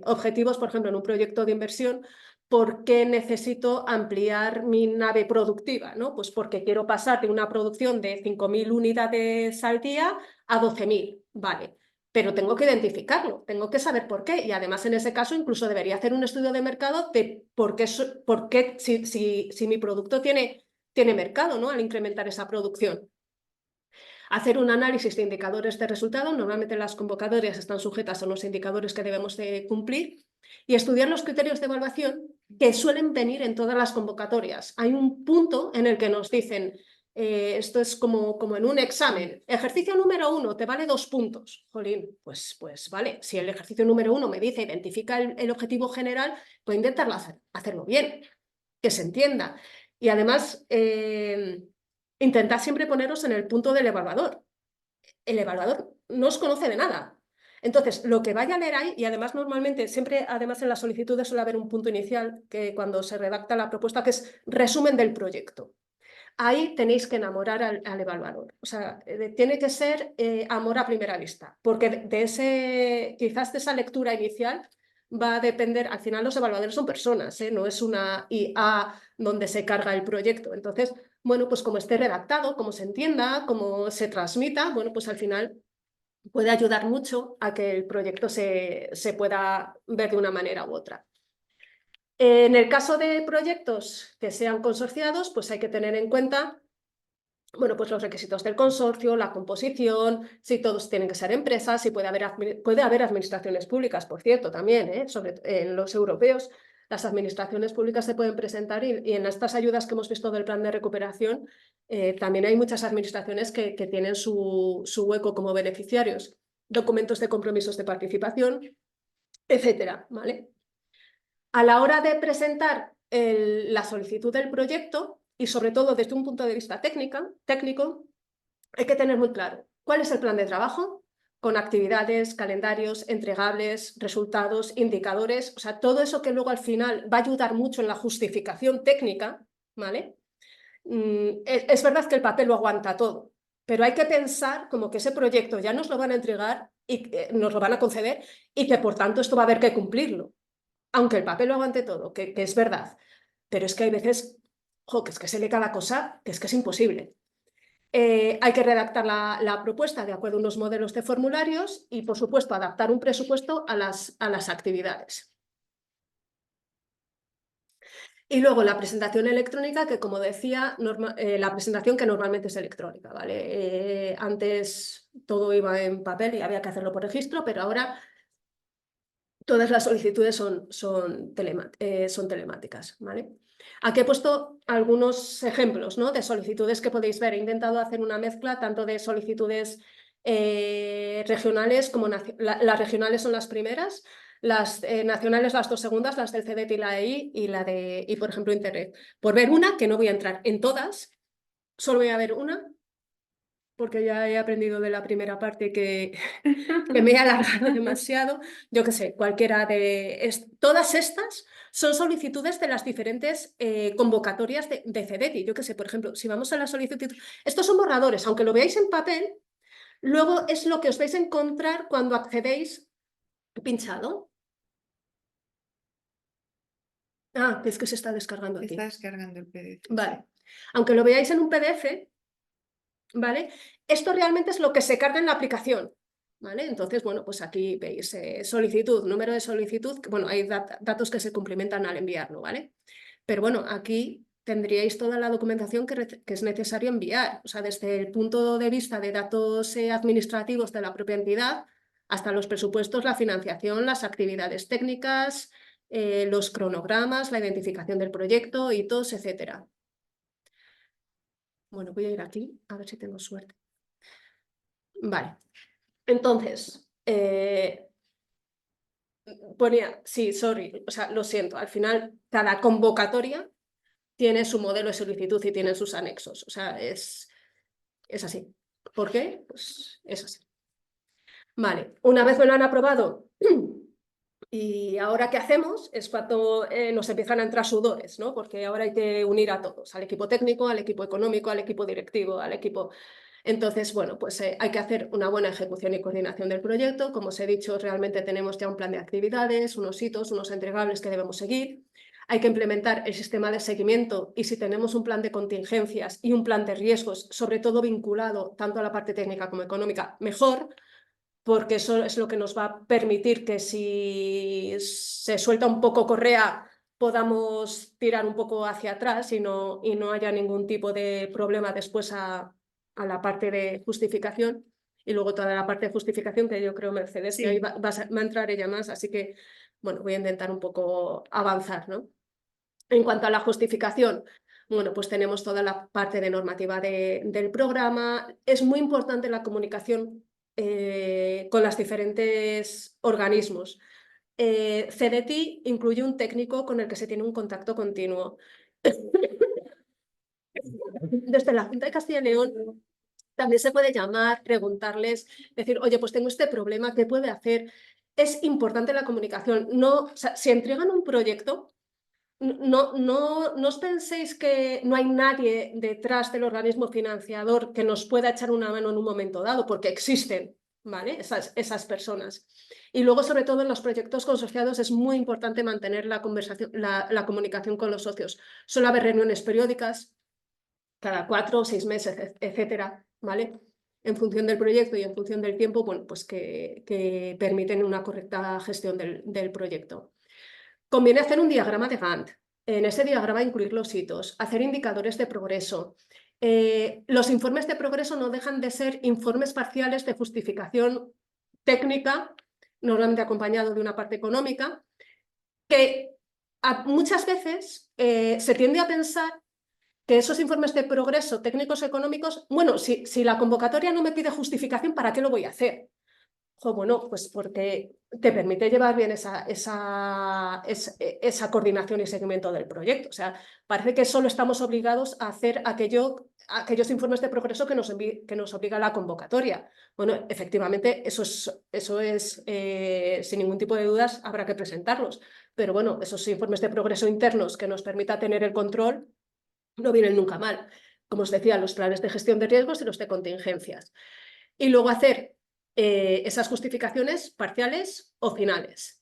objetivos, por ejemplo, en un proyecto de inversión, ¿por qué necesito ampliar mi nave productiva? ¿No? Pues porque quiero pasar de una producción de 5.000 unidades al día a 12.000, vale. Pero tengo que identificarlo, tengo que saber por qué. Y además, en ese caso, incluso debería hacer un estudio de mercado de por qué si mi producto tiene mercado, ¿no? Al incrementar esa producción. Hacer un análisis de indicadores de resultado. Normalmente las convocatorias están sujetas a unos indicadores que debemos de cumplir. Y estudiar los criterios de evaluación que suelen venir en todas las convocatorias. Hay un punto en el que nos dicen, esto es como en un examen, ejercicio número 1 te vale 2 puntos. Jolín, pues vale, si el ejercicio número 1 me dice identifica el objetivo general, voy a intentar hacerlo bien, que se entienda. Y además, intentad siempre poneros en el punto del evaluador. El evaluador no os conoce de nada. Entonces, lo que vaya a leer ahí, y además normalmente, siempre además en las solicitudes suele haber un punto inicial que cuando se redacta la propuesta, que es resumen del proyecto. Ahí tenéis que enamorar al evaluador. O sea, tiene que ser amor a primera vista, porque quizás de esa lectura inicial va a depender, al final los evaluadores son personas, no es una IA donde se carga el proyecto. Entonces, bueno, pues como esté redactado, como se entienda, como se transmita, bueno, pues al final puede ayudar mucho a que el proyecto se pueda ver de una manera u otra. En el caso de proyectos que sean consorciados, pues hay que tener en cuenta, bueno, pues los requisitos del consorcio, la composición, si todos tienen que ser empresas, si puede haber administraciones públicas, por cierto, también, en los europeos, las administraciones públicas se pueden presentar y en estas ayudas que hemos visto del plan de recuperación, también hay muchas administraciones que tienen su hueco como beneficiarios, documentos de compromisos de participación, etcétera, ¿vale? A la hora de presentar la solicitud del proyecto, y sobre todo desde un punto de vista técnico, hay que tener muy claro cuál es el plan de trabajo, con actividades, calendarios, entregables, resultados, indicadores, o sea, todo eso que luego al final va a ayudar mucho en la justificación técnica, ¿vale? Es verdad que el papel lo aguanta todo, pero hay que pensar como que ese proyecto ya nos lo van a entregar y nos lo van a conceder y que por tanto esto va a haber que cumplirlo. Aunque el papel lo aguante todo, que es verdad, pero es que hay veces, que es que se lee cada cosa, que es imposible. Hay que redactar la propuesta de acuerdo a unos modelos de formularios y, por supuesto, adaptar un presupuesto a las actividades. Y luego la presentación electrónica, que como decía, la presentación que normalmente es electrónica, ¿vale? Antes todo iba en papel y había que hacerlo por registro, pero ahora todas las solicitudes son telemáticas, ¿vale? Aquí he puesto algunos ejemplos, ¿no? De solicitudes que podéis ver. He intentado hacer una mezcla tanto de solicitudes regionales como las regionales son las primeras, las nacionales las 2 segundas, las del CEDET y la EI y por ejemplo, Interreg. Por ver una, que no voy a entrar en todas, solo voy a ver una, porque ya he aprendido de la primera parte que me he alargado demasiado. Yo qué sé, cualquiera de... todas estas son solicitudes de las diferentes convocatorias de CEDETI. Yo qué sé, por ejemplo, si vamos a la solicitud... Estos son borradores, aunque lo veáis en papel, luego es lo que os vais a encontrar cuando accedéis pinchado. Ah, que es que se está descargando aquí. Está descargando el PDF. Vale. Aunque lo veáis en un PDF, ¿vale? Esto realmente es lo que se carga en la aplicación, ¿vale? Entonces, bueno, pues aquí veis solicitud, número de solicitud, bueno, hay datos que se cumplimentan al enviarlo, ¿vale? Pero bueno, aquí tendríais toda la documentación que es necesario enviar, o sea, desde el punto de vista de datos administrativos de la propia entidad hasta los presupuestos, la financiación, las actividades técnicas, los cronogramas, la identificación del proyecto, hitos, etcétera. Bueno, voy a ir aquí, a ver si tengo suerte. Vale, entonces, ponía, sí, sorry, o sea, lo siento, al final cada convocatoria tiene su modelo de solicitud y tiene sus anexos, o sea, es así. ¿Por qué? Pues es así. Vale, una vez me lo han aprobado y ahora qué hacemos es cuando nos empiezan a entrar sudores, ¿no? Porque ahora hay que unir a todos, al equipo técnico, al equipo económico, al equipo directivo, al equipo... Entonces, bueno, pues hay que hacer una buena ejecución y coordinación del proyecto. Como os he dicho, realmente tenemos ya un plan de actividades, unos hitos, unos entregables que debemos seguir. Hay que implementar el sistema de seguimiento y si tenemos un plan de contingencias y un plan de riesgos, sobre todo vinculado tanto a la parte técnica como económica, mejor, porque eso es lo que nos va a permitir que si se suelta un poco correa podamos tirar un poco hacia atrás y no haya ningún tipo de problema después a la parte de justificación. Y luego toda la parte de justificación que yo creo, Mercedes, Sí. que ahí va a entrar ella más, así que bueno, voy a intentar un poco avanzar, ¿no? En cuanto a la justificación, bueno, pues tenemos toda la parte de normativa del programa. Es muy importante la comunicación con los diferentes organismos. CEDETI incluye un técnico con el que se tiene un contacto continuo. Desde la Junta de Castilla y León también se puede llamar, preguntarles, decir, oye, pues tengo este problema, ¿qué puede hacer? Es importante la comunicación. No, o sea, si entregan un proyecto, no os penséis que no hay nadie detrás del organismo financiador que nos pueda echar una mano en un momento dado, porque existen, ¿vale? Esas personas. Y luego, sobre todo en los proyectos consorciados, es muy importante mantener la conversación, la comunicación con los socios. Suele haber reuniones periódicas, cada 4 o 6 meses, etcétera, ¿vale? En función del proyecto y en función del tiempo, bueno, pues que permiten una correcta gestión del proyecto. Conviene hacer un diagrama de Gantt. En ese diagrama incluir los hitos, hacer indicadores de progreso. Los informes de progreso no dejan de ser informes parciales de justificación técnica, normalmente acompañado de una parte económica, que muchas veces se tiende a pensar que esos informes de progreso técnicos económicos, bueno, si la convocatoria no me pide justificación, ¿para qué lo voy a hacer? Bueno, pues porque te permite llevar bien esa coordinación y seguimiento del proyecto. O sea, parece que solo estamos obligados a hacer aquellos informes de progreso que nos obliga la convocatoria. Bueno, efectivamente, eso es sin ningún tipo de dudas, habrá que presentarlos. Pero bueno, esos informes de progreso internos que nos permita tener el control no vienen nunca mal. Como os decía, los planes de gestión de riesgos y los de contingencias. Y luego hacer esas justificaciones parciales o finales.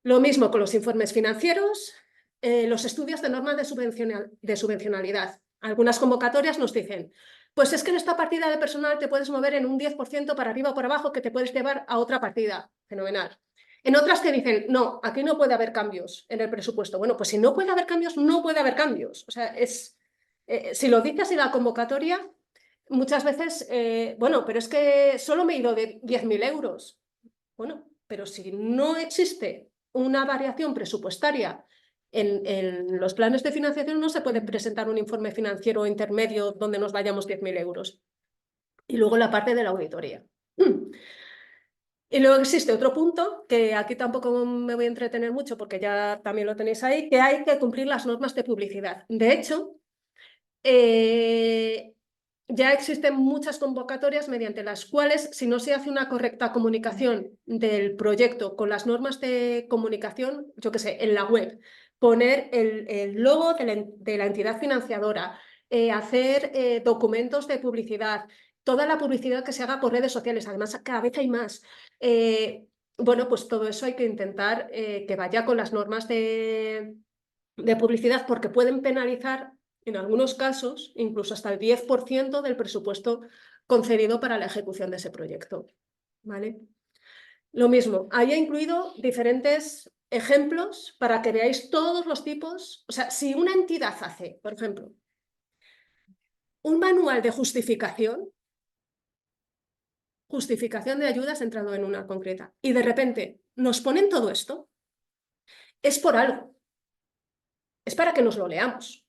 Lo mismo con los informes financieros, los estudios de normas de subvencionalidad. Algunas convocatorias nos dicen, pues es que en esta partida de personal te puedes mover en un 10% para arriba o para abajo que te puedes llevar a otra partida. Fenomenal. En otras que dicen, no, aquí no puede haber cambios en el presupuesto. Bueno, pues si no puede haber cambios, no puede haber cambios. O sea, si lo dice así la convocatoria, muchas veces, bueno, pero es que solo me he ido de 10.000 euros. Bueno, pero si no existe una variación presupuestaria en los planes de financiación, no se puede presentar un informe financiero intermedio donde nos vayamos 10.000 euros. Y luego la parte de la auditoría. Y luego existe otro punto, que aquí tampoco me voy a entretener mucho porque ya también lo tenéis ahí, que hay que cumplir las normas de publicidad. De hecho, ya existen muchas convocatorias mediante las cuales, si no se hace una correcta comunicación del proyecto con las normas de comunicación, yo qué sé, en la web, poner el logo de la entidad financiadora, hacer documentos de publicidad, toda la publicidad que se haga por redes sociales, además cada vez hay más. Bueno, pues todo eso hay que intentar que vaya con las normas de publicidad porque pueden penalizar en algunos casos incluso hasta el 10% del presupuesto concedido para la ejecución de ese proyecto. ¿Vale? Lo mismo, ahí he incluido diferentes ejemplos para que veáis todos los tipos. O sea, si una entidad hace, por ejemplo, un manual de justificación de ayudas entrando en una concreta, y de repente nos ponen todo esto, es por algo. Es para que nos lo leamos.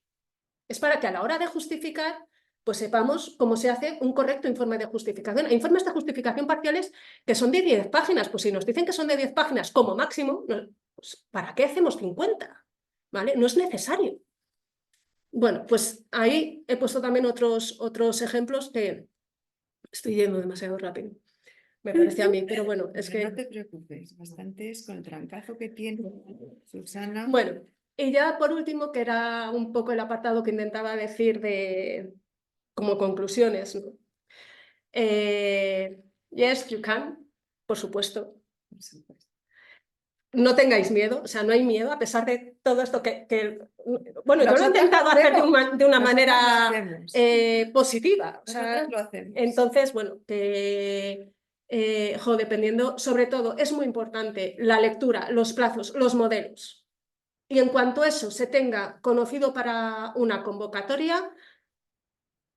Es para que a la hora de justificar, pues sepamos cómo se hace un correcto informe de justificación. Hay informes de justificación parciales que son de 10 páginas. Pues si nos dicen que son de 10 páginas como máximo, pues ¿para qué hacemos 50? ¿Vale? No es necesario. Bueno, pues ahí he puesto también otros ejemplos que estoy yendo demasiado rápido. Me parece a mí, pero bueno, es Pero que... no te preocupes, bastante es con el trancazo que tiene Susana. Bueno, y ya por último, que era un poco el apartado que intentaba decir como conclusiones, ¿no? Yes, you can, por supuesto. Por supuesto. No tengáis miedo, o sea, no hay miedo, a pesar de todo esto bueno, yo lo he Nosotras intentado lo hacer de hacemos. una Nosotras manera lo hacemos. positiva. O sea, Nosotras lo hacemos. entonces, bueno, dependiendo, sobre todo, es muy importante la lectura, los plazos, los modelos. Y en cuanto eso se tenga conocido para una convocatoria,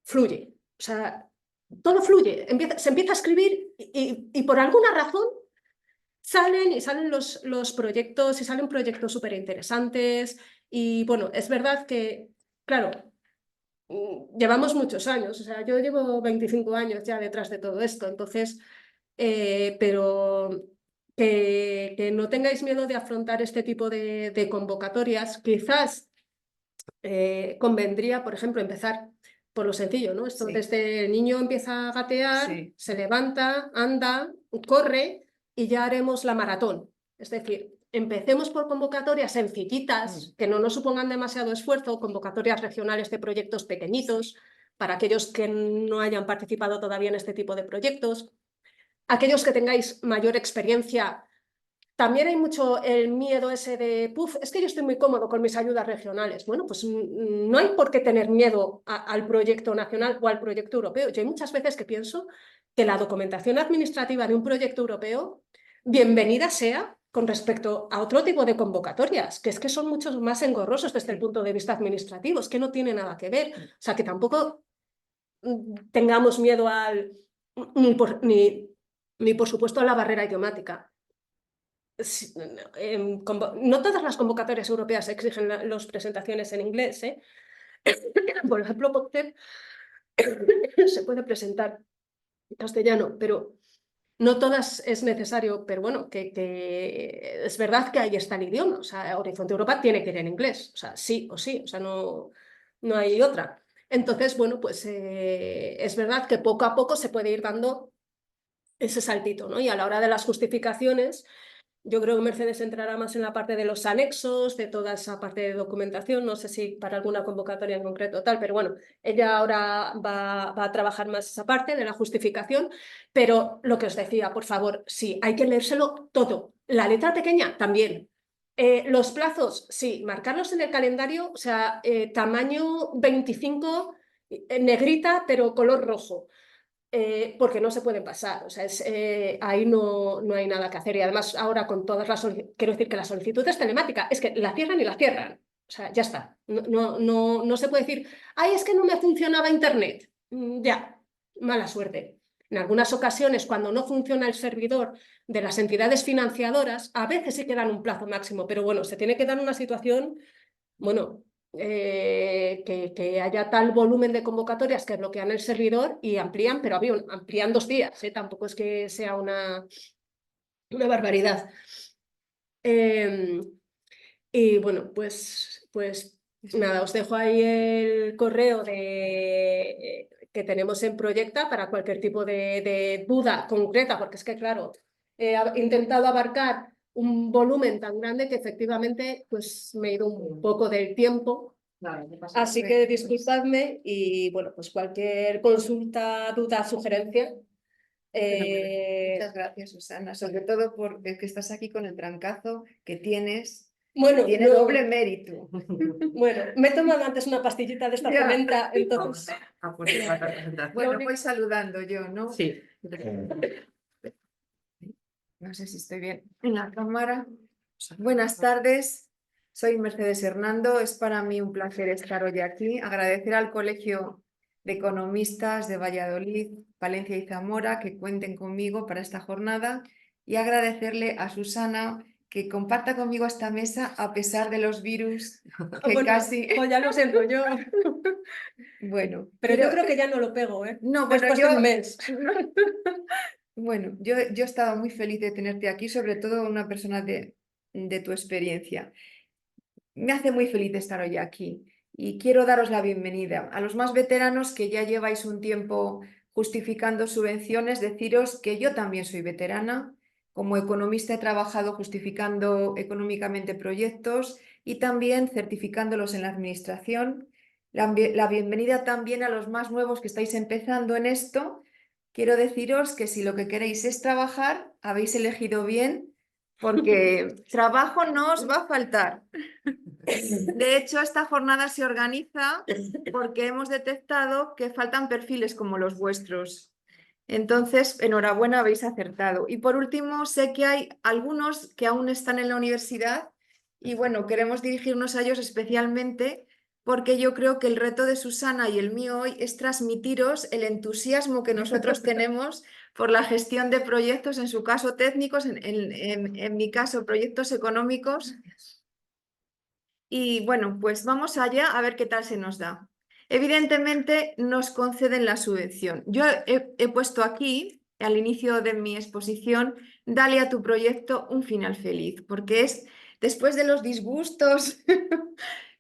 fluye. O sea, todo fluye. Se empieza a escribir y por alguna razón salen los proyectos y salen proyectos súper interesantes. Y bueno, es verdad que, claro, llevamos muchos años. O sea, yo llevo 25 años ya detrás de todo esto. Entonces, pero que no tengáis miedo de afrontar este tipo de convocatorias. Quizás convendría, por ejemplo, empezar por lo sencillo, ¿no? Esto Sí. desde el niño empieza a gatear, Sí. se levanta, anda, corre y ya haremos la maratón. Es decir, empecemos por convocatorias sencillitas, que no nos supongan demasiado esfuerzo, convocatorias regionales de proyectos pequeñitos, para aquellos que no hayan participado todavía en este tipo de proyectos. Aquellos que tengáis mayor experiencia, también hay mucho el miedo ese de, puf, es que yo estoy muy cómodo con mis ayudas regionales. Bueno, pues no hay por qué tener miedo al proyecto nacional o al proyecto europeo. Yo hay muchas veces que pienso que la documentación administrativa de un proyecto europeo, bienvenida sea con respecto a otro tipo de convocatorias, que es que son mucho más engorrosos desde el punto de vista administrativo, es que no tiene nada que ver. O sea, que tampoco tengamos miedo ni por supuesto a la barrera idiomática. No todas las convocatorias europeas exigen las presentaciones en inglés, ¿eh? Por ejemplo, POCTEP se puede presentar en castellano, pero no todas es necesario. Pero bueno, que es verdad que ahí está el idioma. O sea, Horizonte Europa tiene que ir en inglés. O sea, sí o sí. O sea, no hay otra. Entonces, bueno, pues es verdad que poco a poco se puede ir dando ese saltito, ¿no? Y a la hora de las justificaciones, yo creo que Mercedes entrará más en la parte de los anexos, de toda esa parte de documentación. No sé si para alguna convocatoria en concreto o tal, pero bueno, ella ahora va a trabajar más esa parte de la justificación. Pero lo que os decía, por favor, sí, hay que leérselo todo. La letra pequeña también. Los plazos, sí, marcarlos en el calendario, o sea, tamaño 25, negrita, pero color rojo. Porque no se pueden pasar, o sea, ahí no hay nada que hacer. Y además ahora con todas las quiero decir que la solicitud es telemática, es que la cierran y la cierran, o sea, ya está. No se puede decir, ay, es que no me funcionaba internet. Ya, mala suerte. En algunas ocasiones, cuando no funciona el servidor de las entidades financiadoras, a veces sí que dan un plazo máximo, pero bueno, se tiene que dar una situación, bueno, que haya tal volumen de convocatorias que bloquean el servidor y amplían, pero amplían 2 días, tampoco es que sea una barbaridad. Y bueno, pues nada, os dejo ahí el correo que tenemos en Proyecta para cualquier tipo de duda concreta, porque es que, claro, he intentado abarcar un volumen tan grande que efectivamente pues, me he ido un poco del tiempo. Claro, no pasa Así nada. que disculpadme y bueno, pues cualquier consulta, duda, sugerencia. Muchas gracias, Susana, sobre todo porque que estás aquí con el trancazo que tienes, Bueno, tiene no, doble mérito. bueno, me he tomado antes una pastillita de esta Ya. menta, entonces. Ah, pues la representación. Bueno, único- voy saludando yo, ¿no? Sí. No sé si estoy bien en la cámara. Buenas tardes, soy Mercedes Hernando. Es para mí un placer estar hoy aquí. Agradecer al Colegio de Economistas de Valladolid, Palencia y Zamora que cuenten conmigo para esta jornada y agradecerle a Susana que comparta conmigo esta mesa a pesar de los virus que Bueno, casi... pues ya lo siento yo, Bueno, pero yo creo que ya no lo pego, ¿eh? No, bueno, Después yo... de un mes. Bueno, yo he estado muy feliz de tenerte aquí, sobre todo una persona de tu experiencia. Me hace muy feliz estar hoy aquí y quiero daros la bienvenida. A los más veteranos que ya lleváis un tiempo justificando subvenciones, deciros que yo también soy veterana. Como economista he trabajado justificando económicamente proyectos y también certificándolos en la administración. La bienvenida también a los más nuevos que estáis empezando en esto. Quiero deciros que si lo que queréis es trabajar, habéis elegido bien, porque trabajo no os va a faltar. De hecho, esta jornada se organiza porque hemos detectado que faltan perfiles como los vuestros. Entonces, enhorabuena, habéis acertado. Y por último, sé que hay algunos que aún están en la universidad y bueno, queremos dirigirnos a ellos especialmente porque yo creo que el reto de Susana y el mío hoy es transmitiros el entusiasmo que nosotros tenemos por la gestión de proyectos, en su caso técnicos, en mi caso proyectos económicos. Y bueno, pues vamos allá a ver qué tal se nos da. Evidentemente nos conceden la subvención. Yo he puesto aquí, al inicio de mi exposición, dale a tu proyecto un final feliz, porque es después de los disgustos,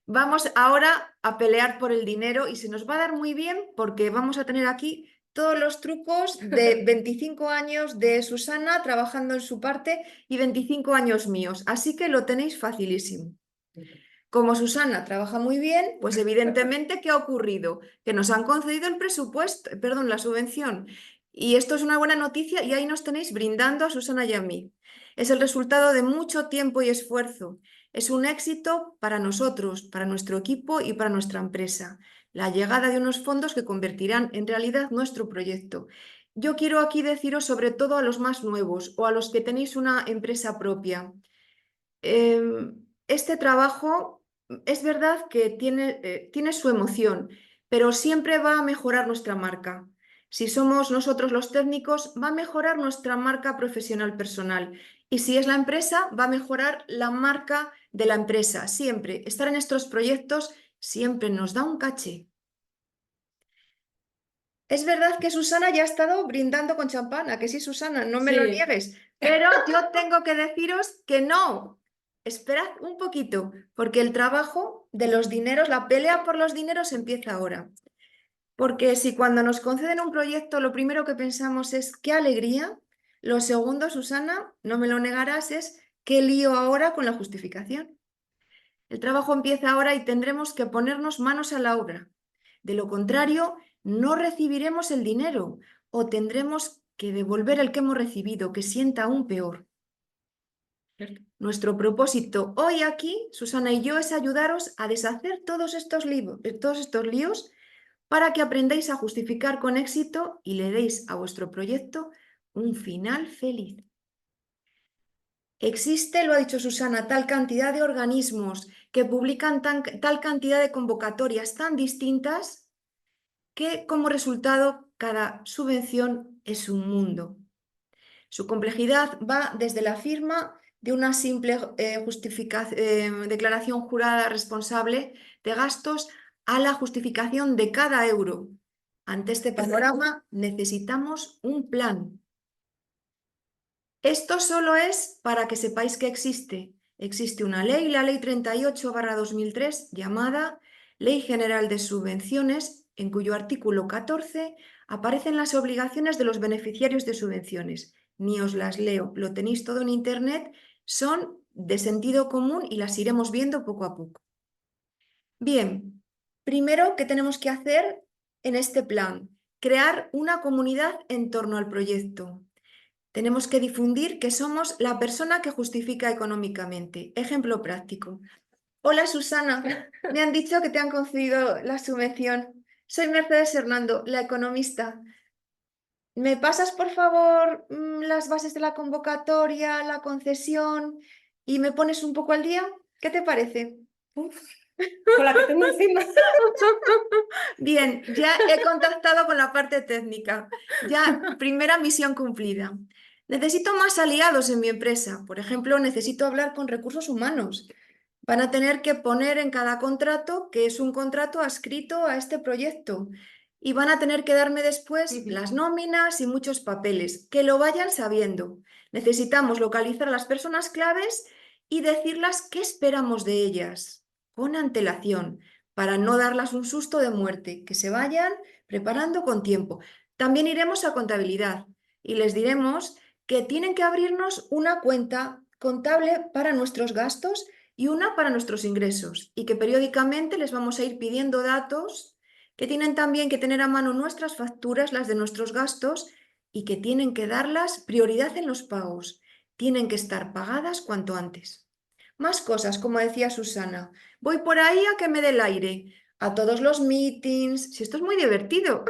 vamos ahora a pelear por el dinero y se nos va a dar muy bien porque vamos a tener aquí todos los trucos de 25 años de Susana trabajando en su parte y 25 años míos. Así que lo tenéis facilísimo. Como Susana trabaja muy bien, pues evidentemente, ¿qué ha ocurrido? Que nos han concedido el presupuesto, perdón, la subvención. Y esto es una buena noticia y ahí nos tenéis brindando a Susana y a mí. Es el resultado de mucho tiempo y esfuerzo. Es un éxito para nosotros, para nuestro equipo y para nuestra empresa. La llegada de unos fondos que convertirán en realidad nuestro proyecto. Yo quiero aquí deciros sobre todo a los más nuevos o a los que tenéis una empresa propia. Este trabajo es verdad que tiene su emoción, pero siempre va a mejorar nuestra marca. Si somos nosotros los técnicos, va a mejorar nuestra marca profesional personal. Y si es la empresa, va a mejorar la marca de la empresa. Siempre, estar en estos proyectos siempre nos da un caché. Es verdad que Susana ya ha estado brindando con champán, ¿a que sí, Susana? No me lo Sí. niegues. Pero yo tengo que deciros que no. Esperad un poquito, porque el trabajo de los dineros, la pelea por los dineros empieza ahora. Porque si cuando nos conceden un proyecto lo primero que pensamos es qué alegría, lo segundo, Susana, no me lo negarás, es qué lío ahora con la justificación. El trabajo empieza ahora y tendremos que ponernos manos a la obra. De lo contrario, no recibiremos el dinero o tendremos que devolver el que hemos recibido, que sienta aún peor. Nuestro propósito hoy aquí, Susana y yo, es ayudaros a deshacer todos estos líos para que aprendáis a justificar con éxito y le deis a vuestro proyecto un final feliz. Existe, lo ha dicho Susana, tal cantidad de organismos que publican tal cantidad de convocatorias tan distintas que como resultado cada subvención es un mundo. Su complejidad va desde la firma de una simple declaración jurada responsable de gastos a la justificación de cada euro. Ante este panorama necesitamos un plan. Esto solo es para que sepáis que existe. Existe una ley, la Ley 38/2003, llamada Ley General de Subvenciones en cuyo artículo 14 aparecen las obligaciones de los beneficiarios de subvenciones. Ni os las leo, lo tenéis todo en internet, son de sentido común y las iremos viendo poco a poco. Bien, primero, ¿qué tenemos que hacer en este plan? Crear una comunidad en torno al proyecto. Tenemos que difundir que somos la persona que justifica económicamente. Ejemplo práctico. Hola Susana, me han dicho que te han concedido la subvención. Soy Mercedes Hernando, la economista. ¿Me pasas por favor las bases de la convocatoria, la concesión y me pones un poco al día? ¿Qué te parece? Uf, con la que tengo encima. Bien, ya he contactado con la parte técnica. Ya, primera misión cumplida. Necesito más aliados en mi empresa. Por ejemplo, necesito hablar con recursos humanos. Van a tener que poner en cada contrato que es un contrato adscrito a este proyecto. Y van a tener que darme después las nóminas y muchos papeles, que lo vayan sabiendo. Necesitamos localizar a las personas claves y decirlas qué esperamos de ellas, con antelación, para no darlas un susto de muerte, que se vayan preparando con tiempo. También iremos a contabilidad y les diremos que tienen que abrirnos una cuenta contable para nuestros gastos y una para nuestros ingresos, y que periódicamente les vamos a ir pidiendo datos, que tienen también que tener a mano nuestras facturas, las de nuestros gastos, y que tienen que darlas prioridad en los pagos. Tienen que estar pagadas cuanto antes. Más cosas, como decía Susana. Voy por ahí a que me dé el aire, a todos los meetings, si esto es muy divertido.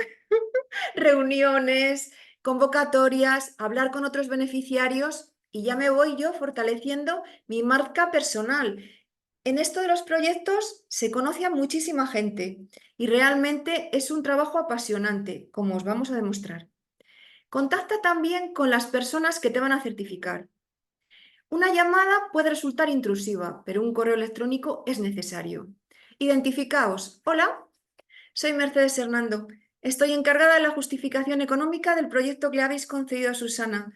Reuniones, convocatorias, hablar con otros beneficiarios y ya me voy yo fortaleciendo mi marca personal. En esto de los proyectos se conoce a muchísima gente y realmente es un trabajo apasionante, como os vamos a demostrar. Contacta también con las personas que te van a certificar. Una llamada puede resultar intrusiva, pero un correo electrónico es necesario. Identificaos. Hola, soy Mercedes Hernando. Estoy encargada de la justificación económica del proyecto que le habéis concedido a Susana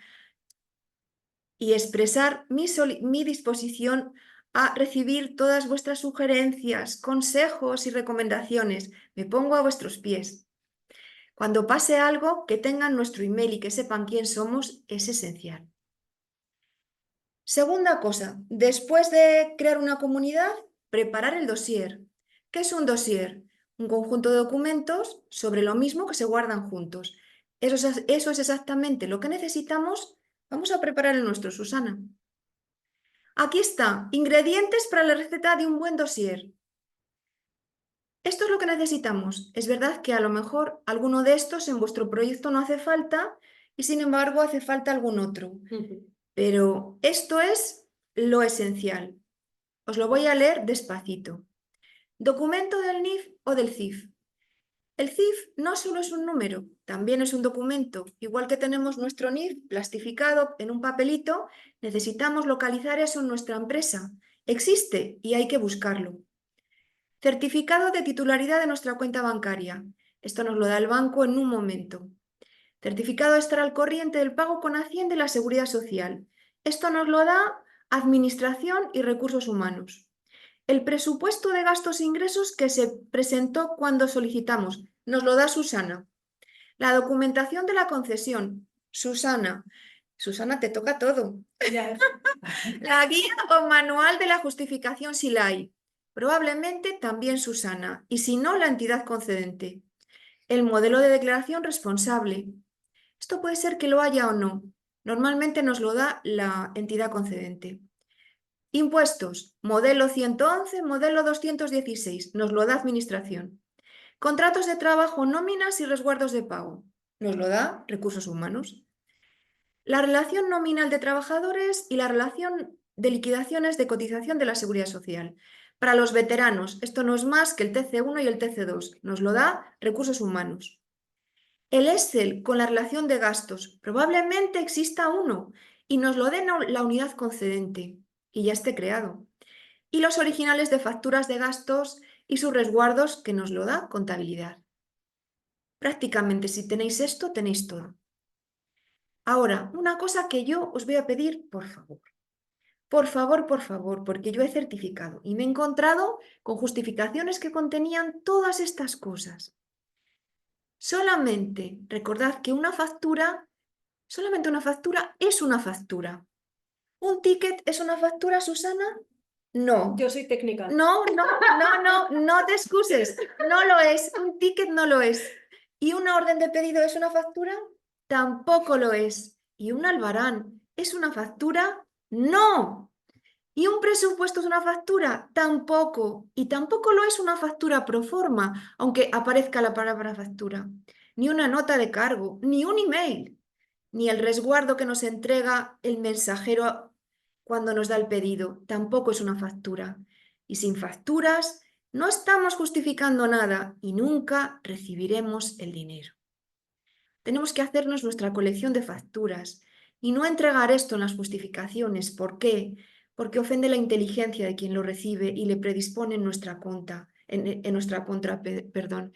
y expresar mi disposición a recibir todas vuestras sugerencias, consejos y recomendaciones. Me pongo a vuestros pies. Cuando pase algo, que tengan nuestro email y que sepan quién somos es esencial. Segunda cosa, después de crear una comunidad, preparar el dossier. ¿Qué es un dossier? Un conjunto de documentos sobre lo mismo que se guardan juntos. Eso es exactamente lo que necesitamos. Vamos a preparar el nuestro, Susana. Aquí está, ingredientes para la receta de un buen dossier. Esto es lo que necesitamos. Es verdad que a lo mejor alguno de estos en vuestro proyecto no hace falta y sin embargo hace falta algún otro. Pero esto es lo esencial. Os lo voy a leer despacito. Documento del NIF o del CIF. El CIF no solo es un número, también es un documento. Igual que tenemos nuestro NIF plastificado en un papelito, necesitamos localizar eso en nuestra empresa. Existe y hay que buscarlo. Certificado de titularidad de nuestra cuenta bancaria. Esto nos lo da el banco en un momento. Certificado de estar al corriente del pago con Hacienda y la Seguridad Social. Esto nos lo da Administración y Recursos Humanos. El presupuesto de gastos e ingresos que se presentó cuando solicitamos. Nos lo da Susana. La documentación de la concesión. Susana. Susana, te toca todo. Ya. La guía o manual de la justificación si la hay. Probablemente también Susana. Y si no, la entidad concedente. El modelo de declaración responsable. Esto puede ser que lo haya o no. Normalmente nos lo da la entidad concedente. Impuestos, modelo 111, modelo 216, nos lo da Administración. Contratos de trabajo, nóminas y resguardos de pago, nos lo da Recursos Humanos. La relación nominal de trabajadores y la relación de liquidaciones de cotización de la Seguridad Social. Para los veteranos, esto no es más que el TC1 y el TC2, nos lo da Recursos Humanos. El Excel con la relación de gastos, probablemente exista uno y nos lo dé la unidad concedente y ya esté creado. Y los originales de facturas de gastos y sus resguardos que nos lo da contabilidad. Prácticamente si tenéis esto, tenéis todo. Ahora, una cosa que yo os voy a pedir, por favor. Por favor, porque yo he certificado y me he encontrado con justificaciones que contenían todas estas cosas. Solamente recordad que solamente una factura es una factura. ¿Un ticket es una factura, Susana? No. Yo soy técnica. No te excuses. No lo es. Un ticket no lo es. ¿Y una orden de pedido es una factura? Tampoco lo es. ¿Y un albarán es una factura? No. ¿Y un presupuesto es una factura? Tampoco. Y tampoco lo es una factura pro forma, aunque aparezca la palabra factura. Ni una nota de cargo, ni un email, ni el resguardo que nos entrega el mensajero cuando nos da el pedido. Tampoco es una factura. Y sin facturas no estamos justificando nada y nunca recibiremos el dinero. Tenemos que hacernos nuestra colección de facturas y no entregar esto en las justificaciones. ¿Por qué? Porque ofende la inteligencia de quien lo recibe y le predispone en nuestra contra, perdón.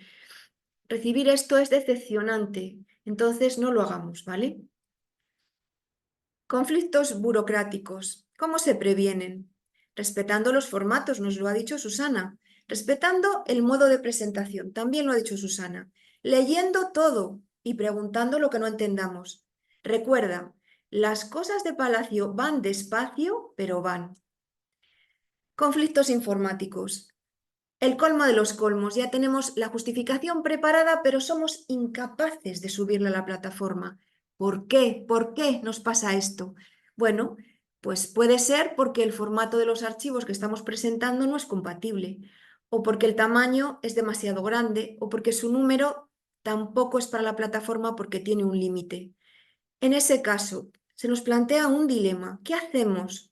Recibir esto es decepcionante, entonces no lo hagamos, ¿vale? Conflictos burocráticos. ¿Cómo se previenen? Respetando los formatos, nos lo ha dicho Susana. Respetando el modo de presentación, también lo ha dicho Susana. Leyendo todo y preguntando lo que no entendamos. Recuerda, las cosas de Palacio van despacio, pero van. Conflictos informáticos. El colmo de los colmos. Ya tenemos la justificación preparada, pero somos incapaces de subirla a la plataforma. ¿Por qué? ¿Por qué nos pasa esto? Bueno, pues puede ser porque el formato de los archivos que estamos presentando no es compatible, o porque el tamaño es demasiado grande, o porque su número tampoco es para la plataforma porque tiene un límite. En ese caso, se nos plantea un dilema. ¿Qué hacemos?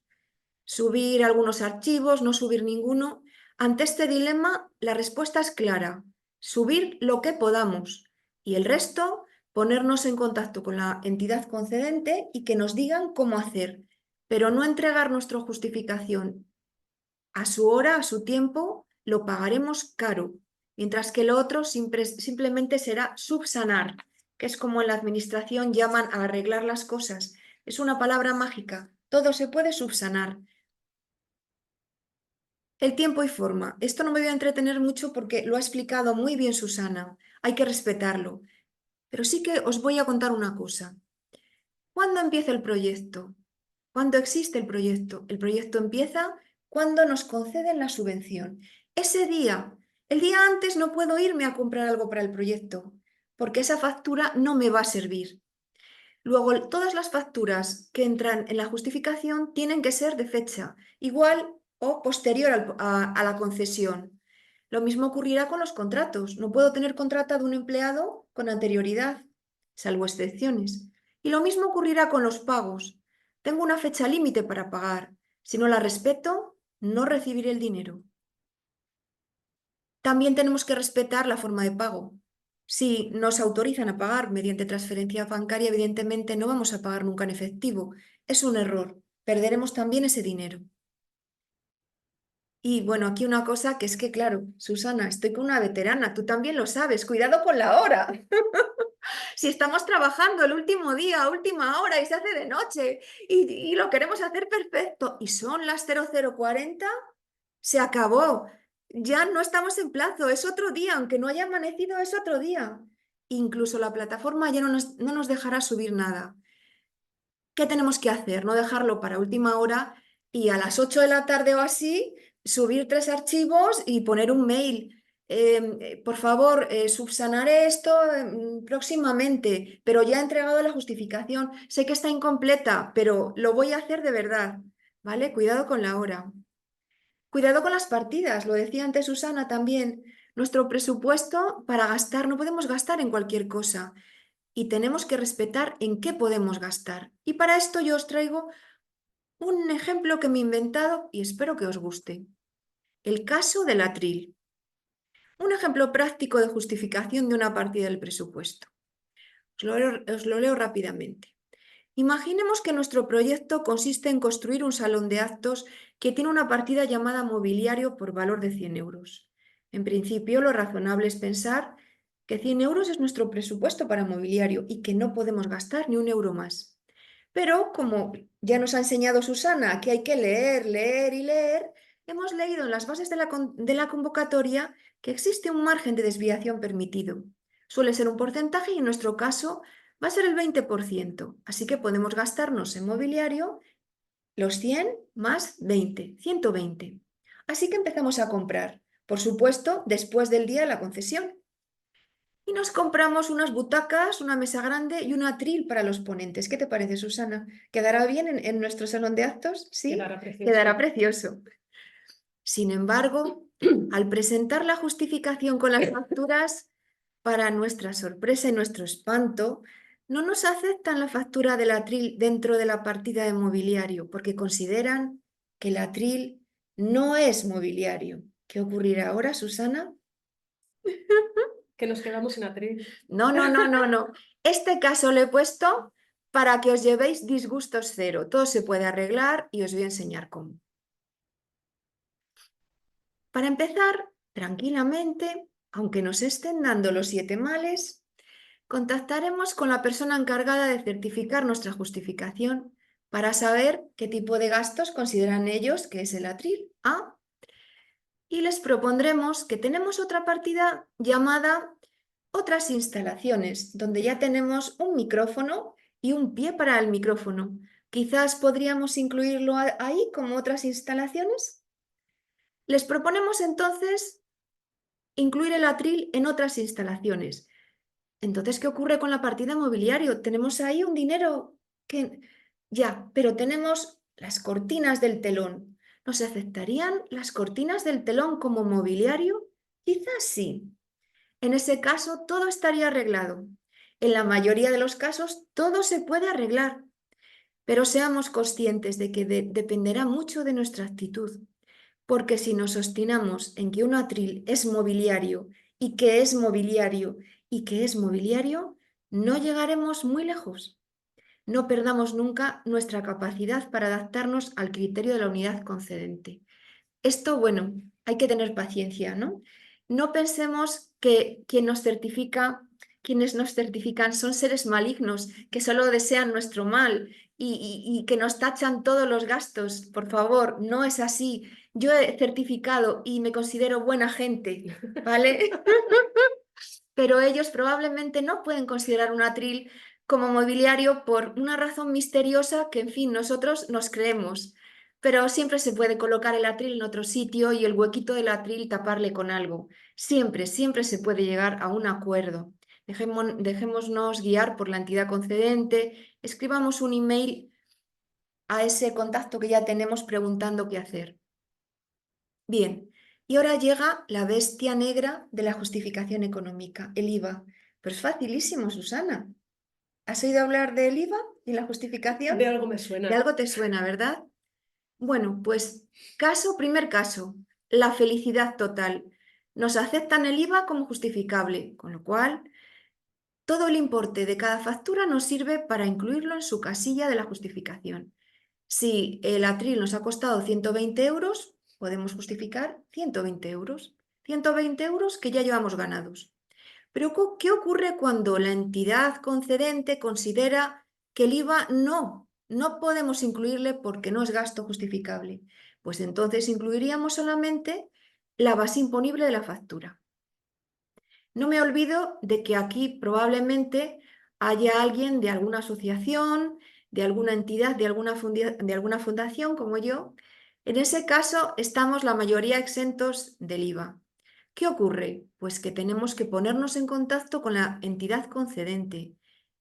¿Subir algunos archivos, no subir ninguno? Ante este dilema, la respuesta es clara: subir lo que podamos y el resto, ponernos en contacto con la entidad concedente y que nos digan cómo hacer, pero no entregar nuestra justificación a su hora, a su tiempo, lo pagaremos caro, mientras que lo otro simplemente será subsanar, que es como en la administración llaman a arreglar las cosas. Es una palabra mágica, todo se puede subsanar. El tiempo y forma. Esto no me voy a entretener mucho porque lo ha explicado muy bien Susana. Hay que respetarlo. Pero sí que os voy a contar una cosa. ¿Cuándo empieza el proyecto? ¿Cuándo existe el proyecto? El proyecto empieza cuando nos conceden la subvención. Ese día, el día antes no puedo irme a comprar algo para el proyecto, porque esa factura no me va a servir. Luego, todas las facturas que entran en la justificación tienen que ser de fecha igual o posterior a la concesión. Lo mismo ocurrirá con los contratos. No puedo tener contratado un empleado con anterioridad, salvo excepciones. Y lo mismo ocurrirá con los pagos. Tengo una fecha límite para pagar. Si no la respeto, no recibiré el dinero. También tenemos que respetar la forma de pago. Si nos autorizan a pagar mediante transferencia bancaria, evidentemente no vamos a pagar nunca en efectivo. Es un error. Perderemos también ese dinero. Y bueno, aquí una cosa que es que, claro, Susana, estoy con una veterana, tú también lo sabes, cuidado con la hora. Si estamos trabajando el último día, a última hora y se hace de noche y lo queremos hacer perfecto y son las 00:40, se acabó. Ya no estamos en plazo, es otro día, aunque no haya amanecido, es otro día. Incluso la plataforma ya no nos dejará subir nada. ¿Qué tenemos que hacer? No dejarlo para última hora y a las 8 de la tarde o así subir 3 archivos y poner un mail. Por favor, subsanaré esto próximamente, pero ya he entregado la justificación. Sé que está incompleta, pero lo voy a hacer de verdad. ¿Vale? Cuidado con la hora. Cuidado con las partidas, lo decía antes Susana también. Nuestro presupuesto para gastar, no podemos gastar en cualquier cosa y tenemos que respetar en qué podemos gastar. Y para esto yo os traigo un ejemplo que me he inventado y espero que os guste. El caso del atril. Un ejemplo práctico de justificación de una partida del presupuesto. Os lo leo rápidamente. Imaginemos que nuestro proyecto consiste en construir un salón de actos que tiene una partida llamada mobiliario por valor de 100 euros. En principio, lo razonable es pensar que 100 euros es nuestro presupuesto para mobiliario y que no podemos gastar ni un euro más. Pero, como ya nos ha enseñado Susana que hay que leer, leer y leer, hemos leído en las bases de la convocatoria que existe un margen de desviación permitido. Suele ser un porcentaje y en nuestro caso va a ser el 20%. Así que podemos gastarnos en mobiliario los 100 más 20, 120. Así que empezamos a comprar, por supuesto, después del día de la concesión. Y nos compramos unas butacas, una mesa grande y un atril para los ponentes. ¿Qué te parece, Susana? ¿Quedará bien en nuestro salón de actos? ¿Sí? Quedará precioso. Quedará precioso. Sin embargo, al presentar la justificación con las facturas, para nuestra sorpresa y nuestro espanto, no nos aceptan la factura del atril dentro de la partida de mobiliario porque consideran que el atril no es mobiliario. ¿Qué ocurrirá ahora, Susana? Que nos quedamos sin atril. No, no, no, no, no. Este caso lo he puesto para que os llevéis disgustos cero. Todo se puede arreglar y os voy a enseñar cómo. Para empezar, tranquilamente, aunque nos estén dando los 7 males, contactaremos con la persona encargada de certificar nuestra justificación para saber qué tipo de gastos consideran ellos que es el atril A. Y les propondremos que tenemos otra partida llamada otras instalaciones, donde ya tenemos un micrófono y un pie para el micrófono. Quizás podríamos incluirlo ahí como otras instalaciones. Les proponemos entonces incluir el atril en otras instalaciones. Entonces, ¿qué ocurre con la partida mobiliario? Tenemos ahí un dinero que... Ya, pero tenemos las cortinas del telón. ¿Nos aceptarían las cortinas del telón como mobiliario? Quizás sí. En ese caso, todo estaría arreglado. En la mayoría de los casos, todo se puede arreglar. Pero seamos conscientes de que dependerá mucho de nuestra actitud. Porque si nos obstinamos en que un atril es mobiliario y que es mobiliario y que es mobiliario, no llegaremos muy lejos. No perdamos nunca nuestra capacidad para adaptarnos al criterio de la unidad concedente. Esto, bueno, hay que tener paciencia, ¿no? No pensemos que quienes nos certifican son seres malignos que solo desean nuestro mal y que nos tachan todos los gastos. Por favor, no es así. Yo he certificado y me considero buena gente, ¿vale? Pero ellos probablemente no pueden considerar un atril como mobiliario por una razón misteriosa que, en fin, nosotros nos creemos. Pero siempre se puede colocar el atril en otro sitio y el huequito del atril taparle con algo. Siempre, siempre se puede llegar a un acuerdo. Dejémonos guiar por la entidad concedente, escribamos un email a ese contacto que ya tenemos preguntando qué hacer. Bien, y ahora llega la bestia negra de la justificación económica, el IVA. Pero es facilísimo, Susana. ¿Has oído hablar del IVA y la justificación? De algo me suena. De algo te suena, ¿verdad? Bueno, pues primer caso, la felicidad total. Nos aceptan el IVA como justificable, con lo cual todo el importe de cada factura nos sirve para incluirlo en su casilla de la justificación. Si el atril nos ha costado 120 euros, podemos justificar 120 euros. 120 euros que ya llevamos ganados. Pero ¿qué ocurre cuando la entidad concedente considera que el IVA no podemos incluirle porque no es gasto justificable? Pues entonces incluiríamos solamente la base imponible de la factura. No me olvido de que aquí probablemente haya alguien de alguna asociación, de alguna entidad, de alguna fundación como yo. En ese caso estamos la mayoría exentos del IVA. ¿Qué ocurre? Pues que tenemos que ponernos en contacto con la entidad concedente,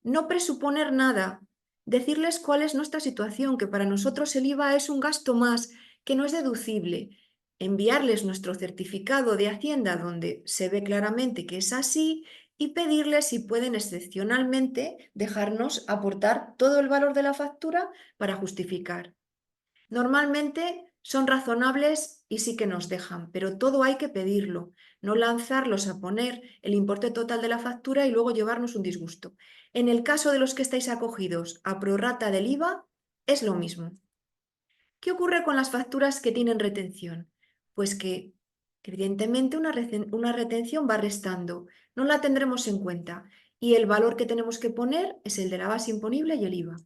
no presuponer nada, decirles cuál es nuestra situación, que para nosotros el IVA es un gasto más, que no es deducible, enviarles nuestro certificado de Hacienda donde se ve claramente que es así y pedirles si pueden excepcionalmente dejarnos aportar todo el valor de la factura para justificar. Normalmente son razonables y sí que nos dejan, pero todo hay que pedirlo, no lanzarlos a poner el importe total de la factura y luego llevarnos un disgusto. En el caso de los que estáis acogidos a prorrata del IVA, es lo mismo. ¿Qué ocurre con las facturas que tienen retención? Pues que evidentemente una retención va restando, no la tendremos en cuenta y el valor que tenemos que poner es el de la base imponible y el IVA.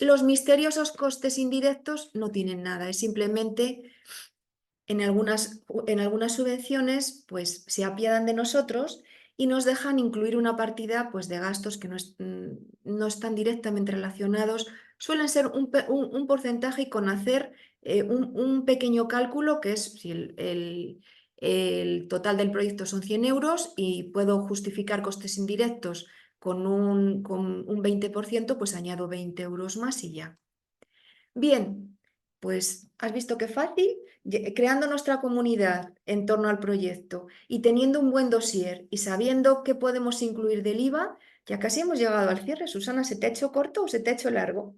Los misteriosos costes indirectos no tienen nada, es simplemente en algunas subvenciones pues se apiadan de nosotros y nos dejan incluir una partida pues, de gastos que no están directamente relacionados. Suelen ser un porcentaje y con hacer un pequeño cálculo que es si el total del proyecto son 100 euros y puedo justificar costes indirectos con un 20%, pues añado 20 euros más y ya. Bien, pues has visto qué fácil, creando nuestra comunidad en torno al proyecto y teniendo un buen dossier y sabiendo qué podemos incluir del IVA, ya casi hemos llegado al cierre. Susana, ¿se te ha hecho corto o se te ha hecho largo?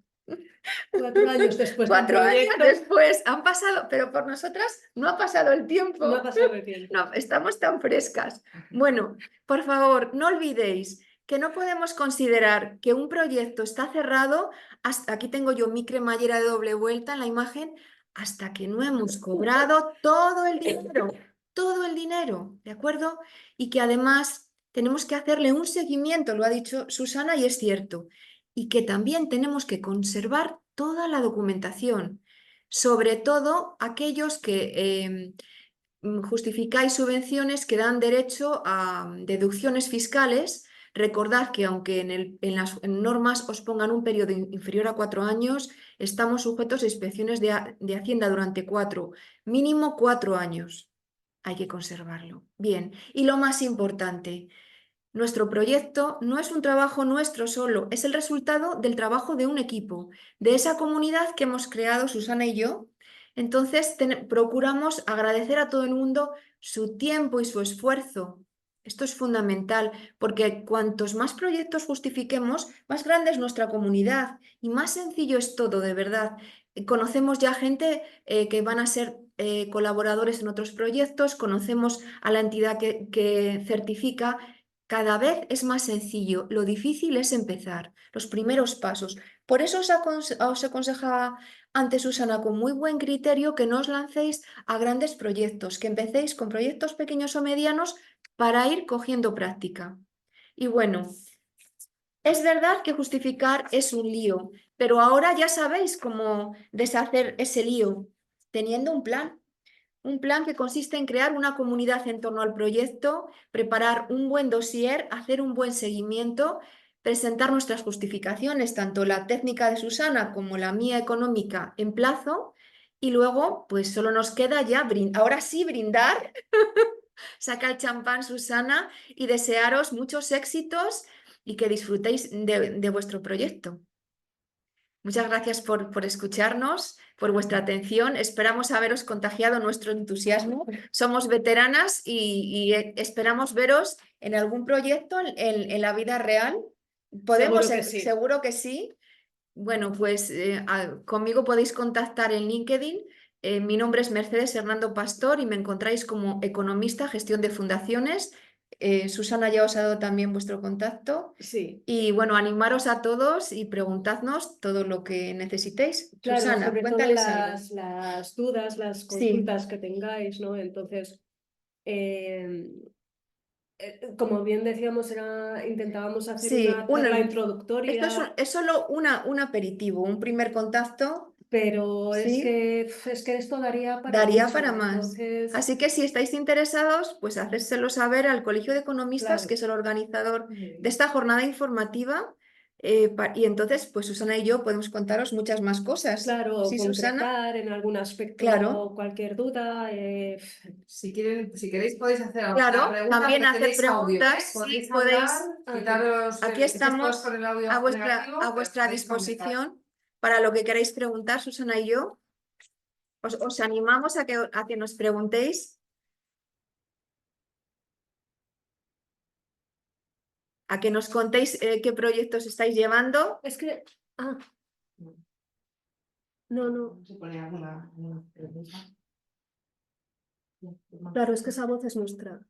4 años después del 4 años proyecto. después han pasado, pero por nosotras no ha pasado el tiempo. No ha pasado el tiempo. No, estamos tan frescas. Bueno, por favor, no olvidéis que no podemos considerar que un proyecto está cerrado, hasta aquí tengo yo mi cremallera de doble vuelta en la imagen, hasta que no hemos cobrado todo el dinero, ¿de acuerdo? Y que además tenemos que hacerle un seguimiento, lo ha dicho Susana y es cierto, y que también tenemos que conservar toda la documentación, sobre todo aquellos que justificáis subvenciones que dan derecho a deducciones fiscales. Recordad que aunque en las normas os pongan un periodo inferior a 4 años, estamos sujetos a inspecciones de Hacienda durante mínimo 4 años. Hay que conservarlo. Bien, y lo más importante, nuestro proyecto no es un trabajo nuestro solo, es el resultado del trabajo de un equipo, de esa comunidad que hemos creado Susana y yo. Entonces, procuramos agradecer a todo el mundo su tiempo y su esfuerzo. Esto es fundamental, porque cuantos más proyectos justifiquemos, más grande es nuestra comunidad y más sencillo es todo, de verdad. Conocemos ya gente que van a ser colaboradores en otros proyectos, conocemos a la entidad que certifica. Cada vez es más sencillo, lo difícil es empezar, los primeros pasos. Por eso os aconsejaba antes, Susana, con muy buen criterio que no os lancéis a grandes proyectos, que empecéis con proyectos pequeños o medianos para ir cogiendo práctica. Y bueno, es verdad que justificar es un lío, pero ahora ya sabéis cómo deshacer ese lío, teniendo un plan. Un plan que consiste en crear una comunidad en torno al proyecto, preparar un buen dossier, hacer un buen seguimiento, presentar nuestras justificaciones, tanto la técnica de Susana como la mía económica en plazo, y luego pues solo nos queda ya, ahora sí, brindar, saca el champán Susana y desearos muchos éxitos y que disfrutéis de vuestro proyecto. Muchas gracias por escucharnos, por vuestra atención. Esperamos haberos contagiado nuestro entusiasmo. Somos veteranas y esperamos veros en algún proyecto en la vida real. Seguro que sí. Seguro que sí. Bueno, pues conmigo podéis contactar en LinkedIn. Mi nombre es Mercedes Hernando Pastor y me encontráis como economista, gestión de fundaciones. Susana ya os ha dado también vuestro contacto. Sí. Y bueno, animaros a todos y preguntadnos todo lo que necesitéis. Claro, Susana, sobre todo cuéntales algo. las dudas, las Sí. consultas que tengáis, ¿no? Entonces, como bien decíamos, intentábamos hacer Sí, una charla esto introductoria, es solo un aperitivo, un primer contacto. pero Sí. es que esto daría para Daría mucho, para más. entonces, Así que si estáis interesados, pues hacérselo saber al Colegio de Economistas, claro. que es el organizador Muy bien. de esta jornada informativa. Y entonces, pues Susana y yo podemos contaros muchas más cosas. Claro, ¿Sí, Susana? concretar en algún aspecto Claro. cualquier duda. Si queréis podéis hacer Claro, alguna pregunta, también pero hacer tenéis audio, preguntas, ¿eh? sí, Podéis podéis. hablar, quitaros Aquí estamos con el audio a negativo, pero vuestra podéis comentar. disposición para lo que queráis preguntar, Susana y yo. Os animamos a que nos preguntéis. A que nos contéis qué proyectos estáis llevando. Es que, no. ¿Se pone alguna pregunta? Claro, es que esa voz es nuestra,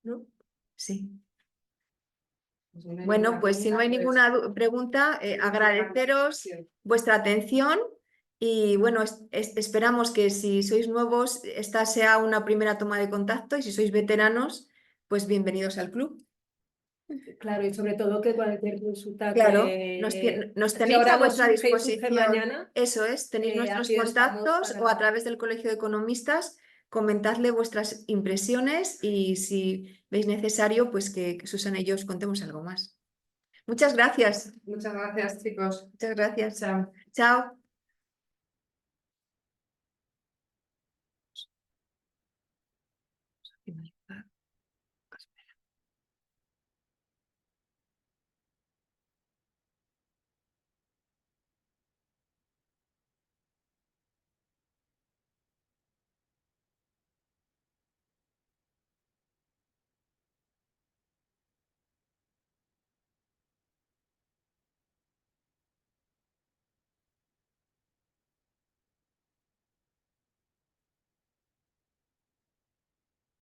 ¿no? Sí. Pues si no hay Bueno, ninguna pues si no hay pregunta, ninguna pregunta, pues, agradeceros vuestra atención y bueno, esperamos que si sois nuevos, esta sea una primera toma de contacto y si sois veteranos, pues bienvenidos al club. Claro, y sobre todo que cualquier consulta Claro, que nos si tenéis ahora a vuestra surge disposición. mañana, Eso es, tenéis nuestros aquí estamos contactos o a para... través del Colegio de Economistas comentadle vuestras impresiones y si veis necesario, pues que Susana y yo os contemos algo más. Muchas gracias. Muchas gracias, chicos. Muchas gracias. Chao. Chao.